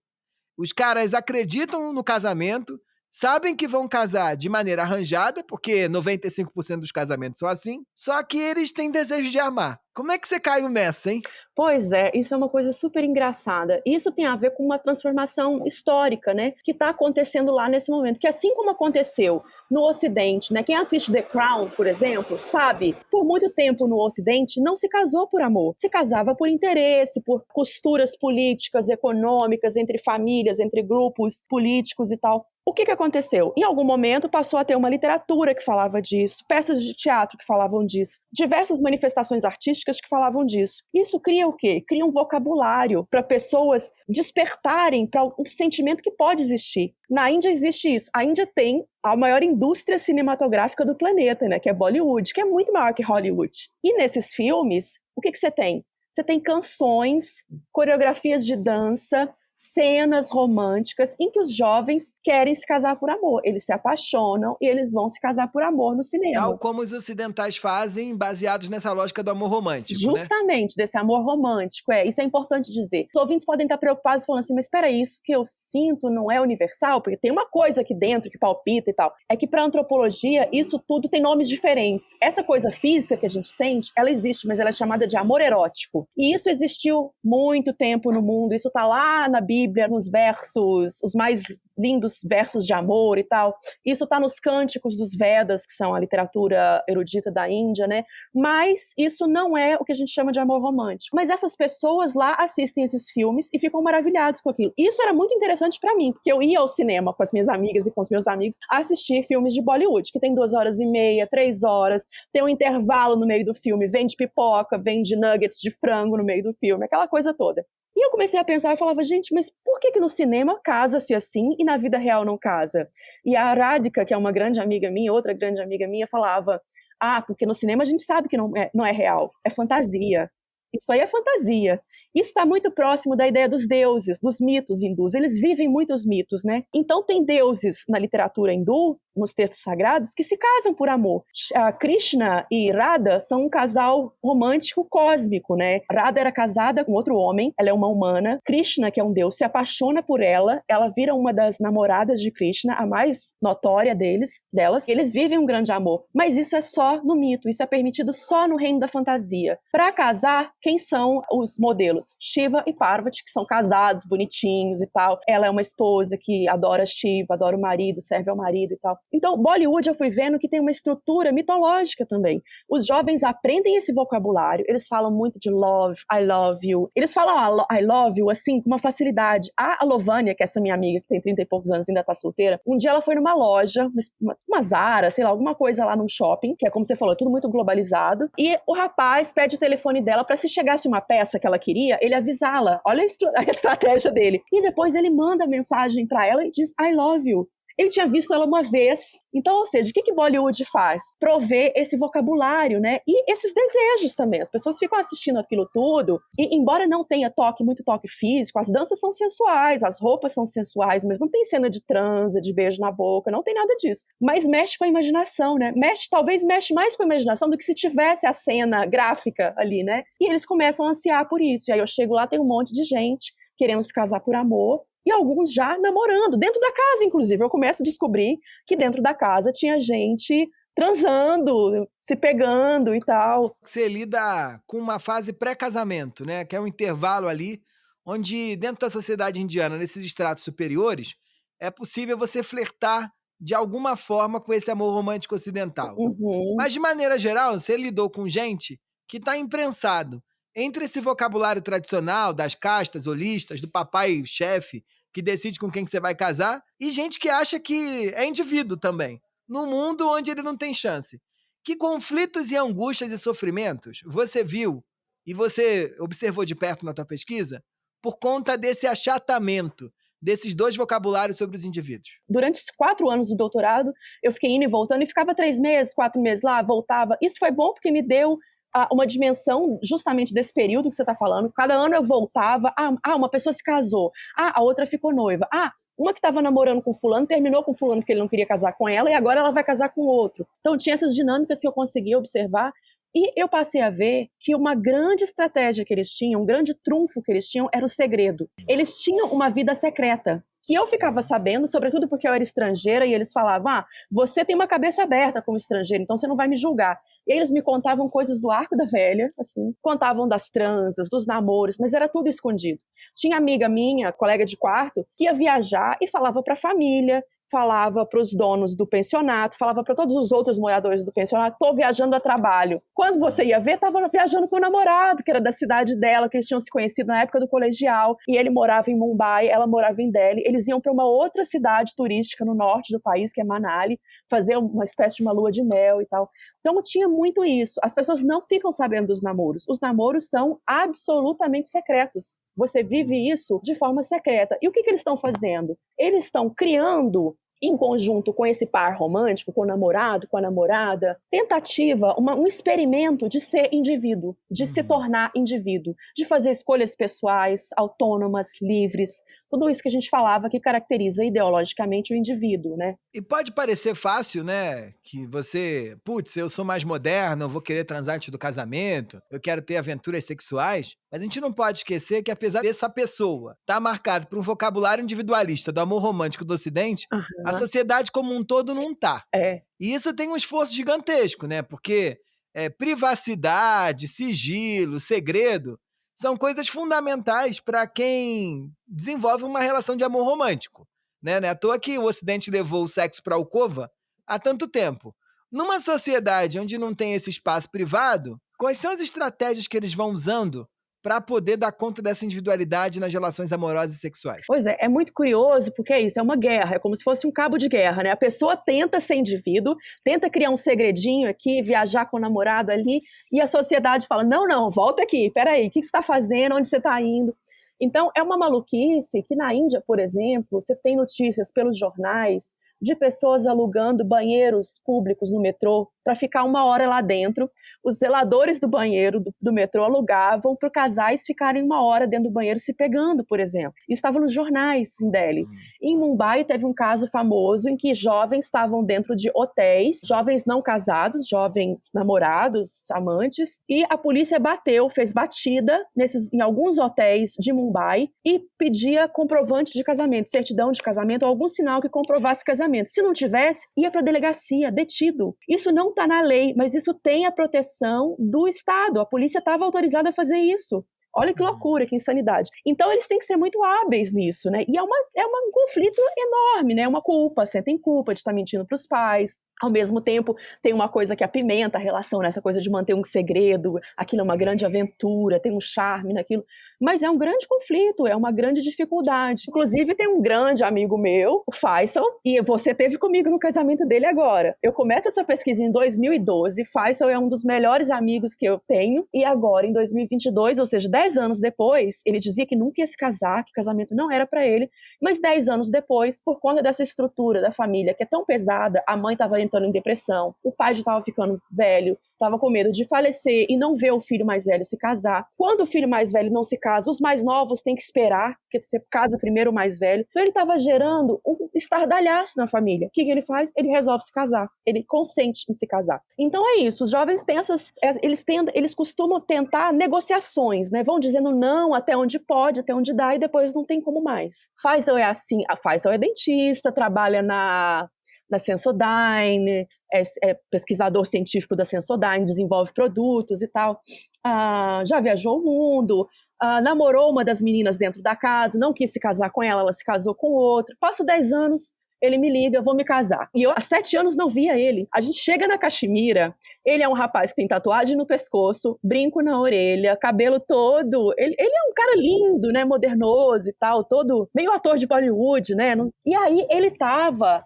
Os caras acreditam no casamento, sabem que vão casar de maneira arranjada, porque 95% dos casamentos são assim, só que eles têm desejo de amar. Como é que você caiu nessa, hein? Pois é, isso é uma coisa super engraçada. Isso tem a ver com uma transformação histórica, né, que está acontecendo lá nesse momento. Que assim como aconteceu no Ocidente, né, quem assiste The Crown, por exemplo, sabe, por muito tempo no Ocidente não se casou por amor. Se casava por interesse, por costuras políticas, econômicas, entre famílias, entre grupos políticos e tal. O que aconteceu? Em algum momento passou a ter uma literatura que falava disso, peças de teatro que falavam disso, diversas manifestações artísticas que falavam disso. Isso cria o quê? Cria um vocabulário para pessoas despertarem para um sentimento que pode existir. Na Índia existe isso. A Índia tem a maior indústria cinematográfica do planeta, né, que é Bollywood, que é muito maior que Hollywood. E nesses filmes, o que você tem? Você tem canções, coreografias de dança, cenas românticas em que os jovens querem se casar por amor. Eles se apaixonam e eles vão se casar por amor no cinema. Tal como os ocidentais fazem, baseados nessa lógica do amor romântico, justamente, né? Desse amor romântico. Isso é importante dizer. Os ouvintes podem estar preocupados falando assim, mas espera aí, isso que eu sinto não é universal? Porque tem uma coisa aqui dentro que palpita e tal. É que para a antropologia, isso tudo tem nomes diferentes. Essa coisa física que a gente sente, ela existe, mas ela é chamada de amor erótico. E isso existiu muito tempo no mundo. Isso está lá na Bíblia, nos versos, os mais lindos versos de amor e tal. Isso está nos cânticos dos Vedas, que são a literatura erudita da Índia, né? Mas isso não é o que a gente chama de amor romântico. Mas essas pessoas lá assistem esses filmes e ficam maravilhados com aquilo. Isso era muito interessante para mim, porque eu ia ao cinema com as minhas amigas e com os meus amigos assistir filmes de Bollywood, que tem 2h30, 3 horas, tem um intervalo no meio do filme, vende pipoca, vende nuggets de frango no meio do filme, aquela coisa toda. E eu comecei a pensar e falava, gente, mas por que no cinema casa-se assim e na vida real não casa? E a Radhika, que é uma grande amiga minha, outra grande amiga minha, falava, porque no cinema a gente sabe que não é real, é fantasia. Isso aí é fantasia. Isso está muito próximo da ideia dos deuses, dos mitos hindus. Eles vivem muitos mitos, né? Então tem deuses na literatura hindu, nos textos sagrados, que se casam por amor. Krishna e Radha são um casal romântico cósmico, né? Radha era casada com outro homem, ela é uma humana. Krishna, que é um deus, se apaixona por ela, ela vira uma das namoradas de Krishna, a mais notória delas. Eles vivem um grande amor, mas isso é só no mito, isso é permitido só no reino da fantasia. Para casar, quem são os modelos? Shiva e Parvati, que são casados, bonitinhos e tal. Ela é uma esposa que adora Shiva, adora o marido, serve ao marido e tal. Então, Bollywood eu fui vendo que tem uma estrutura mitológica também. Os jovens aprendem esse vocabulário, eles falam muito de love, I love you. Eles falam I love you, assim, com uma facilidade. A Lovânia, que é essa minha amiga que tem 30 e poucos anos e ainda tá solteira, um dia ela foi numa loja, uma Zara, sei lá, alguma coisa lá num shopping, que é como você falou, tudo muito globalizado, e o rapaz pede o telefone dela pra se chegasse uma peça que ela queria, ele avisá-la. Olha a estratégia dele. E depois ele manda mensagem pra ela e diz I love you. Ele tinha visto ela uma vez. Então, ou seja, o que Bollywood faz? Prover esse vocabulário, né? E esses desejos também. As pessoas ficam assistindo aquilo tudo e, embora não tenha muito toque físico, as danças são sensuais, as roupas são sensuais, mas não tem cena de transa, de beijo na boca, não tem nada disso. Mas mexe com a imaginação, né? Talvez mexe mais com a imaginação do que se tivesse a cena gráfica ali, né? E eles começam a ansiar por isso. E aí eu chego lá, tem um monte de gente querendo se casar por amor, e alguns já namorando, dentro da casa, inclusive. Eu começo a descobrir que dentro da casa tinha gente transando, se pegando e tal. Você lida com uma fase pré-casamento, né? Que é um intervalo ali, onde dentro da sociedade indiana, nesses estratos superiores, é possível você flertar de alguma forma com esse amor romântico ocidental. Uhum. Mas, de maneira geral, você lidou com gente que está imprensado entre esse vocabulário tradicional das castas holistas, do papai chefe, que decide com quem que você vai casar, e gente que acha que é indivíduo também, num mundo onde ele não tem chance. Que conflitos e angústias e sofrimentos você viu e você observou de perto na tua pesquisa por conta desse achatamento desses dois vocabulários sobre os indivíduos? Durante os 4 anos do doutorado, eu fiquei indo e voltando, e ficava 3 meses, 4 meses lá, voltava. Isso foi bom porque me deu uma dimensão justamente desse período que você está falando. Cada ano eu voltava, uma pessoa se casou, a outra ficou noiva, uma que estava namorando com fulano, terminou com fulano porque ele não queria casar com ela, e agora ela vai casar com outro. Então tinha essas dinâmicas que eu conseguia observar, e eu passei a ver que uma grande estratégia que eles tinham, um grande trunfo que eles tinham, era o segredo. Eles tinham uma vida secreta, que eu ficava sabendo, sobretudo porque eu era estrangeira, e eles falavam, você tem uma cabeça aberta como estrangeira, então você não vai me julgar. E aí eles me contavam coisas do arco da velha, assim, contavam das transas, dos namoros, mas era tudo escondido. Tinha amiga minha, colega de quarto, que ia viajar e falava para a família, falava para os donos do pensionato, falava para todos os outros moradores do pensionato, estou viajando a trabalho. Quando você ia ver, estava viajando com o namorado, que era da cidade dela, que eles tinham se conhecido na época do colegial, e ele morava em Mumbai, ela morava em Delhi. Eles iam para uma outra cidade turística no norte do país, que é Manali, fazer uma espécie de uma lua de mel e tal. Então tinha muito isso. As pessoas não ficam sabendo dos namoros. Os namoros são absolutamente secretos. Você vive isso de forma secreta. E o que eles estão fazendo? Eles estão criando, em conjunto com esse par romântico, com o namorado, com a namorada, tentativa, um experimento de ser indivíduo, de se tornar indivíduo, de fazer escolhas pessoais, autônomas, livres, tudo isso que a gente falava que caracteriza ideologicamente o indivíduo, né? E pode parecer fácil, né? Que você, eu sou mais moderno, eu vou querer transar antes do casamento, eu quero ter aventuras sexuais, mas a gente não pode esquecer que apesar dessa pessoa estar marcado por um vocabulário individualista do amor romântico do Ocidente, a sociedade como um todo não tá. E isso tem um esforço gigantesco, né? Porque privacidade, sigilo, segredo são coisas fundamentais para quem desenvolve uma relação de amor romântico. Né? Não é à toa que o Ocidente levou o sexo para a alcova há tanto tempo. Numa sociedade onde não tem esse espaço privado, quais são as estratégias que eles vão usando para poder dar conta dessa individualidade nas relações amorosas e sexuais? Pois é muito curioso, porque é isso, é uma guerra, é como se fosse um cabo de guerra, né? A pessoa tenta ser indivíduo, tenta criar um segredinho aqui, viajar com o namorado ali, e a sociedade fala, não, volta aqui, peraí, o que você está fazendo, onde você está indo? Então, é uma maluquice que na Índia, por exemplo, você tem notícias pelos jornais de pessoas alugando banheiros públicos no metrô para ficar 1 hora lá dentro. Os zeladores do banheiro do metrô alugavam para casais ficarem 1 hora dentro do banheiro se pegando, por exemplo. Isso estava nos jornais em Delhi. Em Mumbai teve um caso famoso em que jovens estavam dentro de hotéis, jovens não casados, jovens namorados, amantes, e a polícia fez batida em alguns hotéis de Mumbai e pedia comprovante de casamento, certidão de casamento, algum sinal que comprovasse casamento. Se não tivesse, ia para a delegacia, detido. Isso não está na lei, mas isso tem a proteção do Estado. A polícia estava autorizada a fazer isso. Olha que loucura, que insanidade. Então, eles têm que ser muito hábeis nisso, né? E é um conflito enorme, né? É uma culpa, sentem culpa de estar mentindo para os pais. Ao mesmo tempo, tem uma coisa que apimenta a relação, né? Essa coisa de manter um segredo, aquilo é uma grande aventura, tem um charme naquilo. Mas é um grande conflito, é uma grande dificuldade. Inclusive, tem um grande amigo meu, o Faisal, e você esteve comigo no casamento dele agora. Eu começo essa pesquisa em 2012, Faisal é um dos melhores amigos que eu tenho, e agora, em 2022, ou seja, 10 anos depois, ele dizia que nunca ia se casar, que casamento não era para ele, mas 10 anos depois, por conta dessa estrutura da família que é tão pesada, a mãe estava entrando em depressão, o pai já estava ficando velho, estava com medo de falecer e não ver o filho mais velho se casar. Quando o filho mais velho não se casa, os mais novos têm que esperar, porque você casa primeiro o mais velho. Então ele estava gerando um estardalhaço na família. O que ele faz? Ele resolve se casar. Ele consente em se casar. Então é isso, os jovens têm eles costumam tentar negociações, né? Vão dizendo não até onde pode, até onde dá, e depois não tem como mais. Faisal é assim, a Faisal é dentista, trabalha na Sensodyne, é pesquisador científico da Sensodyne, desenvolve produtos e tal. Já viajou o mundo, namorou uma das meninas dentro da casa, não quis se casar com ela, ela se casou com outro. Passa 10 anos, ele me liga, eu vou me casar. E eu há 7 anos não via ele. A gente chega na Caxemira, ele é um rapaz que tem tatuagem no pescoço, brinco na orelha, cabelo todo. Ele é um cara lindo, né, modernoso e tal, todo meio ator de Bollywood, né? E aí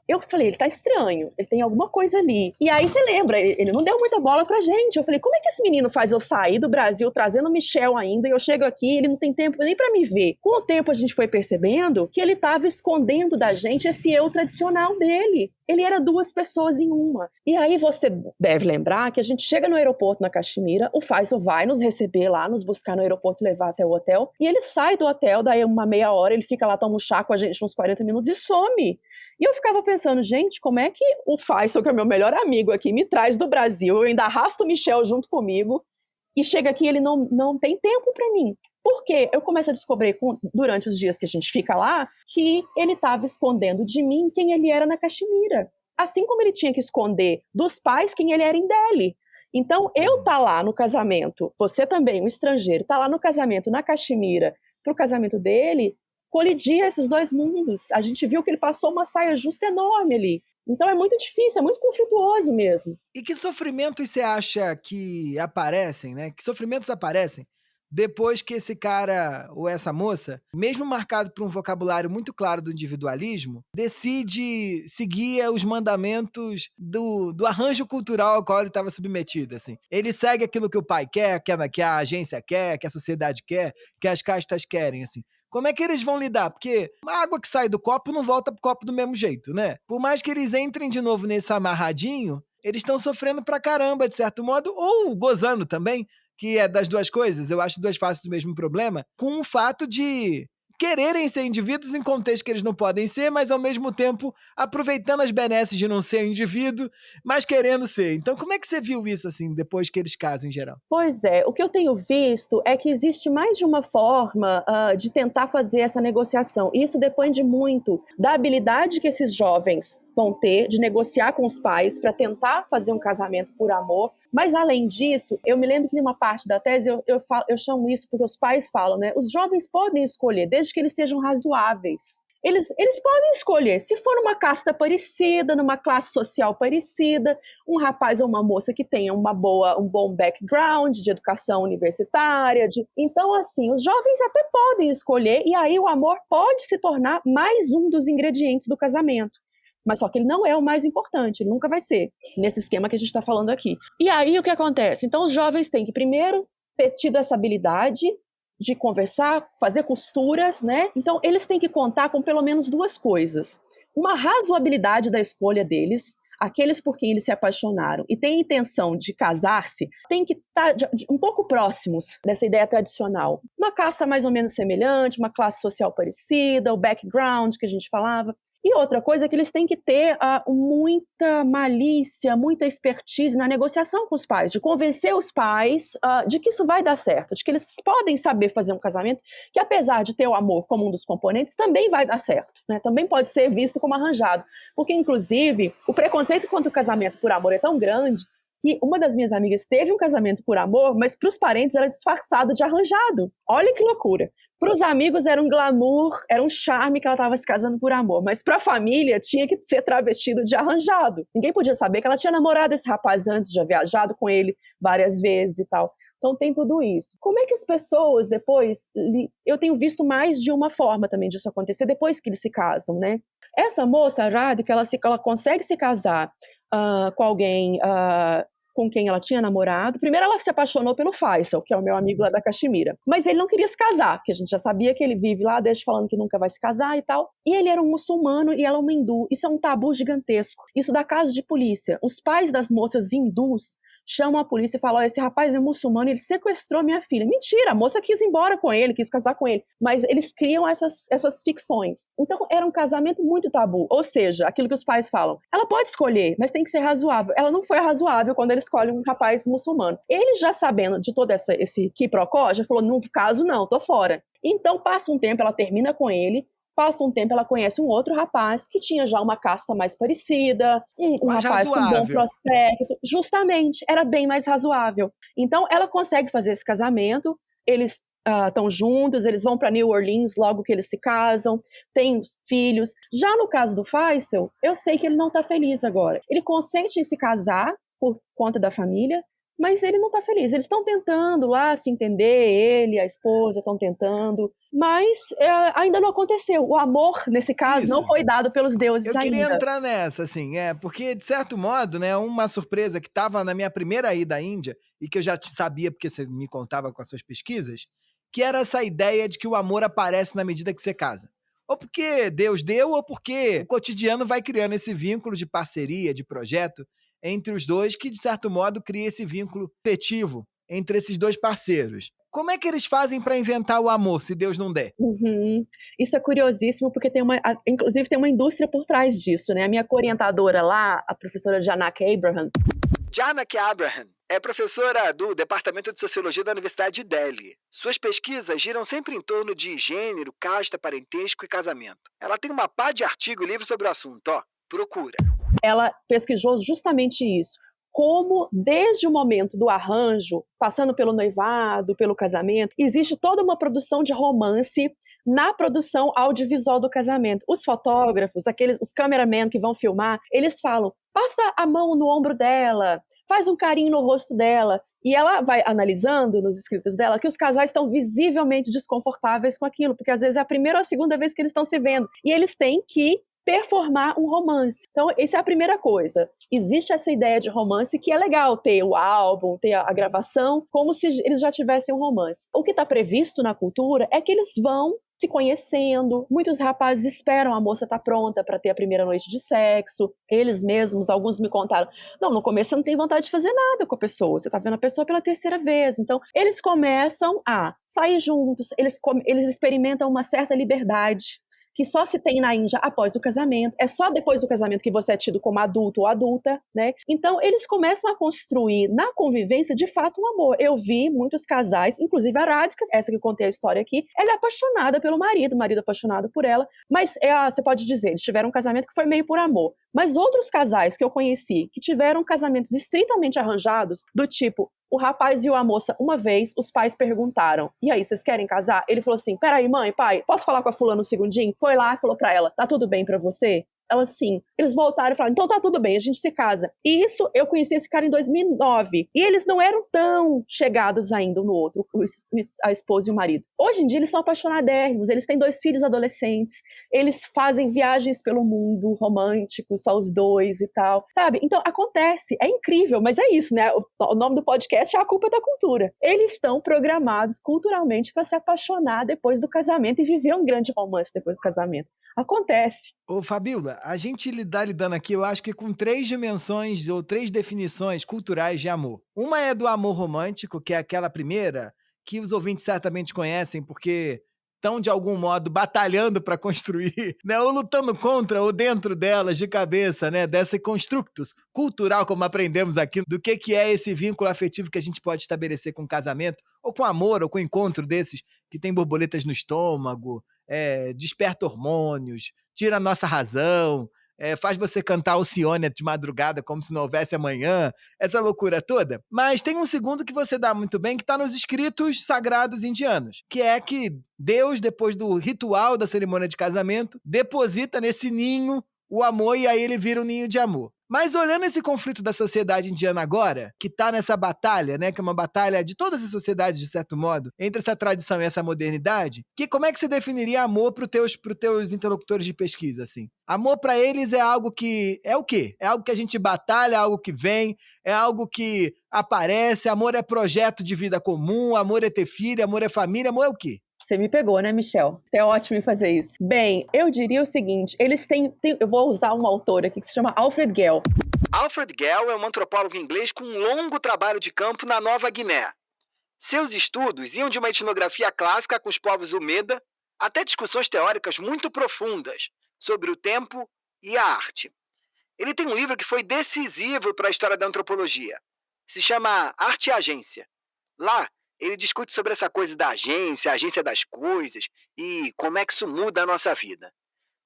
eu falei, ele tá estranho, ele tem alguma coisa ali. E aí você lembra, ele não deu muita bola pra gente. Eu falei, como é que esse menino faz eu sair do Brasil trazendo o Michel ainda, e eu chego aqui, ele não tem tempo nem pra me ver. Com o tempo a gente foi percebendo que ele tava escondendo da gente esse eu tradicional dele. Ele era 2 pessoas em uma. E aí você deve lembrar que a gente chega no aeroporto na Caxemira, o Faisal vai nos receber lá, nos buscar no aeroporto, levar até o hotel, e ele sai do hotel, daí uma meia hora, ele fica lá, toma um chá com a gente uns 40 minutos e some. E eu ficava pensando, gente, como é que o Faisal, que é meu melhor amigo aqui, me traz do Brasil, eu ainda arrasto o Michel junto comigo, e chega aqui, ele não tem tempo para mim. Porque eu começo a descobrir, durante os dias que a gente fica lá, que ele estava escondendo de mim quem ele era na Caxemira. Assim como ele tinha que esconder dos pais quem ele era em Delhi. Então, eu tá lá no casamento, você também, um estrangeiro, tá lá no casamento na Caxemira, pro casamento dele, colidia esses 2 mundos. A gente viu que ele passou uma saia justa enorme ali. Então é muito difícil, é muito conflituoso mesmo. E que sofrimentos você acha que aparecem, né? Que sofrimentos aparecem depois que esse cara ou essa moça, mesmo marcado por um vocabulário muito claro do individualismo, decide seguir os mandamentos do arranjo cultural ao qual ele estava submetido, assim. Ele segue aquilo que o pai quer, que a agência quer, que a sociedade quer, que as castas querem, assim. Como é que eles vão lidar? Porque a água que sai do copo não volta pro copo do mesmo jeito, né? Por mais que eles entrem de novo nesse amarradinho, eles estão sofrendo pra caramba, de certo modo, ou gozando também, que é das 2 coisas, eu acho 2 faces do mesmo problema, com o fato de quererem ser indivíduos em contexto que eles não podem ser, mas ao mesmo tempo aproveitando as benesses de não ser indivíduo, mas querendo ser. Então, como é que você viu isso, assim, depois que eles casam em geral? Pois é, o que eu tenho visto é que existe mais de uma forma de tentar fazer essa negociação. Isso depende muito da habilidade que esses jovens vão ter de negociar com os pais para tentar fazer um casamento por amor. Mas, além disso, eu me lembro que em uma parte da tese eu chamo isso porque os pais falam, né? Os jovens podem escolher, desde que eles sejam razoáveis. Eles podem escolher, se for numa casta parecida, numa classe social parecida, um rapaz ou uma moça que tenha um bom background de educação universitária. Então, assim, os jovens até podem escolher, e aí o amor pode se tornar mais um dos ingredientes do casamento. Mas só que ele não é o mais importante, ele nunca vai ser, nesse esquema que a gente está falando aqui. E aí o que acontece? Então os jovens têm que primeiro ter tido essa habilidade de conversar, fazer costuras, né? Então eles têm que contar com pelo menos 2 coisas. uma razoabilidade da escolha deles. Aqueles por quem eles se apaixonaram e têm intenção de casar-se, têm que estar um pouco próximos dessa ideia tradicional. Uma casta mais ou menos semelhante, uma classe social parecida, o background que a gente falava. E outra coisa é que eles têm que ter muita malícia, muita expertise na negociação com os pais, de convencer os pais de que isso vai dar certo, de que eles podem saber fazer um casamento que, apesar de ter o amor como um dos componentes, também vai dar certo, né? Também pode ser visto como arranjado. Porque, inclusive, o preconceito contra o casamento por amor é tão grande que uma das minhas amigas teve um casamento por amor, mas para os parentes era disfarçado de arranjado. Olha que loucura. Para os amigos era um glamour, era um charme que ela estava se casando por amor, mas para a família tinha que ser travestido de arranjado. Ninguém podia saber que ela tinha namorado esse rapaz antes, já viajado com ele várias vezes e tal. Então tem tudo isso. Como é que as pessoas depois... Eu tenho visto mais de uma forma também disso acontecer depois que eles se casam, né? Essa moça, a Radhika, ela consegue se casar com alguém... com quem ela tinha namorado. Primeiro ela se apaixonou pelo Faisal, que é o meu amigo lá da Caxemira. Mas ele não queria se casar, porque a gente já sabia que ele vive lá desde falando que nunca vai se casar e tal. E ele era um muçulmano e ela uma hindu. Isso é um tabu gigantesco. Isso dá caso de polícia. Os pais das moças hindus chamam a polícia e falam: olha, esse rapaz é muçulmano, ele sequestrou minha filha. Mentira, a moça quis ir embora com ele, quis casar com ele. Mas eles criam essas ficções. Então era um casamento muito tabu. Ou seja, aquilo que os pais falam, ela pode escolher, mas tem que ser razoável. Ela não foi razoável quando ele escolhe um rapaz muçulmano. Ele, já sabendo de todo esse quiprocó, já falou: no caso não, tô fora. Então passa um tempo, ela termina com ele. Passa um tempo, ela conhece um outro rapaz que tinha já uma casta mais parecida, um rapaz com bom prospecto. Justamente, era bem mais razoável. Então, ela consegue fazer esse casamento, eles estão juntos, eles vão para New Orleans logo que eles se casam, têm os filhos. Já no caso do Faisal, eu sei que ele não está feliz agora. Ele consente em se casar por conta da família, mas ele não está feliz. Eles estão tentando lá se entender, ele e a esposa estão tentando, mas ainda não aconteceu. O amor, nesse caso, não foi dado pelos deuses ainda. Eu queria entrar nessa, assim, porque, de certo modo, né, uma surpresa que estava na minha primeira ida à Índia, e que eu já sabia porque você me contava com as suas pesquisas, que era essa ideia de que o amor aparece na medida que você casa. Ou porque Deus deu, ou porque o cotidiano vai criando esse vínculo de parceria, de projeto, entre os dois, que, de certo modo, cria esse vínculo afetivo entre esses dois parceiros. Como é que eles fazem para inventar o amor, se Deus não der? Isso é curiosíssimo, porque inclusive tem uma indústria por trás disso, né? A minha orientadora lá, a professora Janak Abraham. Janak Abraham é professora do Departamento de Sociologia da Universidade de Delhi. Suas pesquisas giram sempre em torno de gênero, casta, parentesco e casamento. Ela tem uma pá de artigo e livro sobre o assunto, procura. Ela pesquisou justamente isso. Como, desde o momento do arranjo, passando pelo noivado, pelo casamento, existe toda uma produção de romance na produção audiovisual do casamento. Os fotógrafos, os cameramen que vão filmar, eles falam: passa a mão no ombro dela, faz um carinho no rosto dela. E ela vai analisando nos escritos dela que os casais estão visivelmente desconfortáveis com aquilo, porque às vezes é a primeira ou a segunda vez que eles estão se vendo. E eles têm que performar um romance. Então, essa é a primeira coisa. Existe essa ideia de romance que é legal ter o álbum, ter a gravação, como se eles já tivessem um romance. O que está previsto na cultura é que eles vão se conhecendo. Muitos rapazes esperam a moça estar pronta para ter a primeira noite de sexo. Eles mesmos, alguns me contaram: não, no começo você não tem vontade de fazer nada com a pessoa, você está vendo a pessoa pela terceira vez. Então, eles começam a sair juntos, eles experimentam uma certa liberdade que só se tem na Índia após o casamento. É só depois do casamento que você é tido como adulto ou adulta, né? Então, eles começam a construir na convivência, de fato, um amor. Eu vi muitos casais, inclusive a Radhika, essa que eu contei a história aqui, ela é apaixonada pelo marido, o marido é apaixonado por ela, mas você pode dizer, eles tiveram um casamento que foi meio por amor. Mas outros casais que eu conheci, que tiveram casamentos estritamente arranjados, do tipo: o rapaz viu a moça uma vez, os pais perguntaram: e aí, vocês querem casar? Ele falou assim: peraí, mãe, pai, posso falar com a fulana um segundinho? Foi lá e falou pra ela: tá tudo bem pra você? Ela, sim. Eles voltaram e falaram: então tá tudo bem, a gente se casa. E isso, eu conheci esse cara em 2009. E eles não eram tão chegados ainda um no outro, a esposa e o marido. Hoje em dia, eles são apaixonadérrimos, eles têm 2 filhos adolescentes, eles fazem viagens pelo mundo romântico, só os dois e tal, sabe? Então, acontece, é incrível, mas é isso, né? O nome do podcast é A Culpa da Cultura. Eles estão programados culturalmente para se apaixonar depois do casamento e viver um grande romance depois do casamento. Acontece. Ô, Fabíola, a gente lidando aqui, eu acho que com 3 dimensões ou 3 definições culturais de amor. Uma é do amor romântico, que é aquela primeira, que os ouvintes certamente conhecem, porque estão, de algum modo, batalhando para construir, né? Ou lutando contra ou dentro delas, de cabeça, né? Desse constructus cultural, como aprendemos aqui, do que é esse vínculo afetivo que a gente pode estabelecer com casamento, ou com amor, ou com encontro desses que tem borboletas no estômago, desperta hormônios, tira a nossa razão, faz você cantar Alcione de madrugada como se não houvesse amanhã, essa loucura toda. Mas tem um segundo que você dá muito bem, que está nos escritos sagrados indianos, que é que Deus, depois do ritual da cerimônia de casamento, deposita nesse ninho o amor e aí ele vira um ninho de amor. Mas olhando esse conflito da sociedade indiana agora, que está nessa batalha, né, que é uma batalha de todas as sociedades, de certo modo, entre essa tradição e essa modernidade, como é que você definiria amor para os teus interlocutores de pesquisa, assim? Amor para eles é algo que... é o quê? É algo que a gente batalha, é algo que vem, é algo que aparece, amor é projeto de vida comum, amor é ter filho, amor é família, amor é o quê? Você me pegou, né, Michel? Você é ótimo em fazer isso. Bem, eu diria o seguinte, eles têm eu vou usar um autor aqui que se chama Alfred Gell. Alfred Gell é um antropólogo inglês com um longo trabalho de campo na Nova Guiné. Seus estudos iam de uma etnografia clássica com os povos Umeda até discussões teóricas muito profundas sobre o tempo e a arte. Ele tem um livro que foi decisivo para a história da antropologia. Se chama Arte e Agência. Lá, ele discute sobre essa coisa da agência, a agência das coisas e como é que isso muda a nossa vida.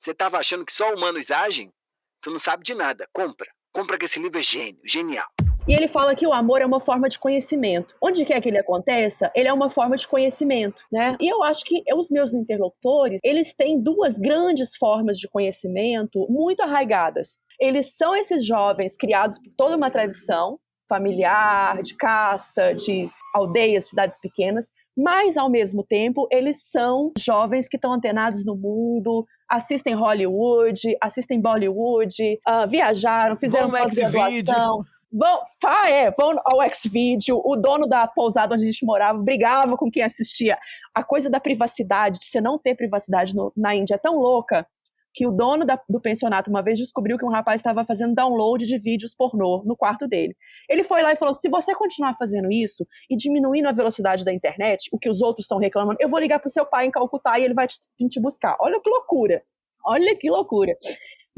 Você estava achando que só humanos agem? Tu não sabe de nada. Compra. Compra que esse livro é genial. E ele fala que o amor é uma forma de conhecimento. Onde quer que ele aconteça, ele é uma forma de conhecimento, né? E eu acho que os meus interlocutores, eles têm 2 grandes formas de conhecimento muito arraigadas. Eles são esses jovens criados por toda uma tradição familiar, de casta, de aldeias, cidades pequenas, mas, ao mesmo tempo, eles são jovens que estão antenados no mundo, assistem Hollywood, assistem Bollywood, viajaram, fizeram pós-graduação. Vão ao Xvideo. O dono da pousada onde a gente morava brigava com quem assistia. A coisa da privacidade, de você não ter privacidade na Índia é tão louca que o dono do pensionato uma vez descobriu que um rapaz estava fazendo download de vídeos pornô no quarto dele. Ele foi lá e falou, se você continuar fazendo isso e diminuindo a velocidade da internet, o que os outros estão reclamando, eu vou ligar pro seu pai em Calcutá e ele vai vir te buscar. Olha que loucura! Olha que loucura!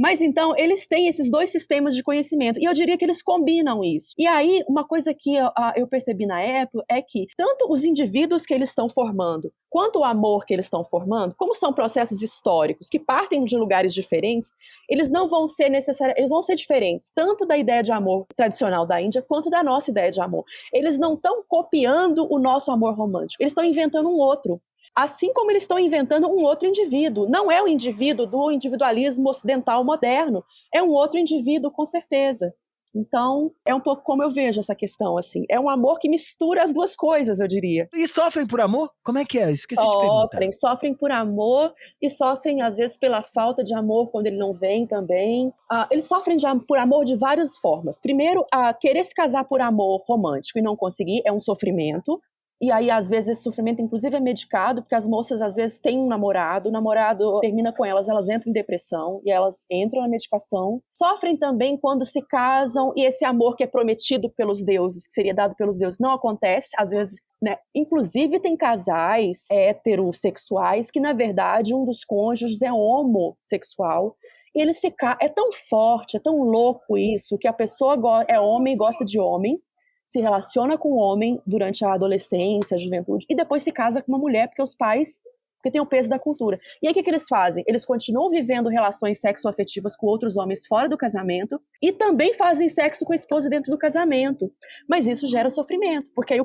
Mas então, eles têm esses 2 sistemas de conhecimento, e eu diria que eles combinam isso. E aí, uma coisa que eu percebi na época é que tanto os indivíduos que eles estão formando, quanto o amor que eles estão formando, como são processos históricos que partem de lugares diferentes, eles não vão ser necessariamente, eles vão ser diferentes, tanto da ideia de amor tradicional da Índia, quanto da nossa ideia de amor. Eles não estão copiando o nosso amor romântico, eles estão inventando um outro. Assim como eles estão inventando um outro indivíduo. Não é o indivíduo do individualismo ocidental moderno, é um outro indivíduo, com certeza. Então, é um pouco como eu vejo essa questão, assim. É um amor que mistura as 2 coisas, eu diria. E sofrem por amor? Como é que é? Esqueci de perguntar. Sofrem por amor e sofrem, às vezes, pela falta de amor quando ele não vem também. Eles sofrem por amor de várias formas. Primeiro, querer se casar por amor romântico e não conseguir é um sofrimento. E aí, às vezes, esse sofrimento, inclusive, é medicado, porque as moças, às vezes, têm um namorado, o namorado termina com elas entram em depressão, e elas entram na medicação. Sofrem também quando se casam, e esse amor que é prometido pelos deuses, que seria dado pelos deuses, não acontece, às vezes, né? Inclusive, tem casais heterossexuais que, na verdade, um dos cônjuges é homossexual, e ele é tão forte, é tão louco isso, que a pessoa é homem e gosta de homem, se relaciona com o homem durante a adolescência, a juventude, e depois se casa com uma mulher, porque tem o peso da cultura. E aí o que eles fazem? Eles continuam vivendo relações sexoafetivas com outros homens fora do casamento, e também fazem sexo com a esposa dentro do casamento. Mas isso gera sofrimento, porque aí,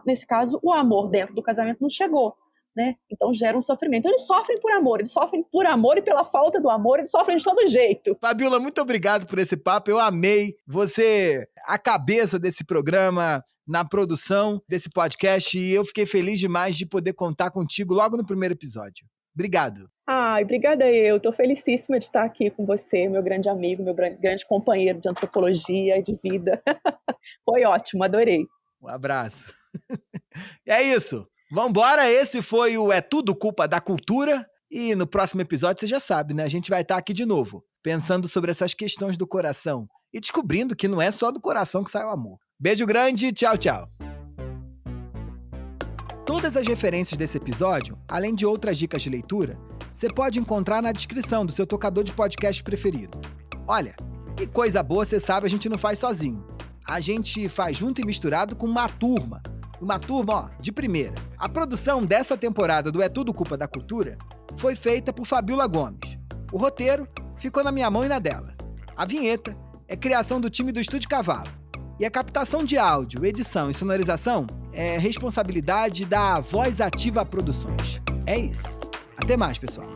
nesse caso, o amor dentro do casamento não chegou. Né? Então gera um sofrimento. Então, eles sofrem por amor e pela falta do amor, eles sofrem de todo jeito. Fabíola, muito obrigado por esse papo, eu amei você, a cabeça desse programa, na produção desse podcast, e eu fiquei feliz demais de poder contar contigo logo no primeiro episódio. Obrigado. Obrigada eu. Estou felicíssima de estar aqui com você, meu grande amigo, meu grande companheiro de antropologia e de vida. Foi ótimo, adorei. Um abraço. É isso. Vambora, esse foi o É Tudo Culpa da Cultura. E no próximo episódio, você já sabe, né? A gente vai estar aqui de novo, pensando sobre essas questões do coração e descobrindo que não é só do coração que sai o amor. Beijo grande, tchau, tchau! Todas as referências desse episódio, além de outras dicas de leitura, você pode encontrar na descrição do seu tocador de podcast preferido. Olha, que coisa boa, você sabe, a gente não faz sozinho. A gente faz junto e misturado com uma turma, de primeira. A produção dessa temporada do É Tudo Culpa da Cultura foi feita por Fabiola Gomes. O roteiro ficou na minha mão e na dela. A vinheta é criação do time do Estúdio Cavalo. E a captação de áudio, edição e sonorização é responsabilidade da Voz Ativa Produções. É isso. Até mais, pessoal.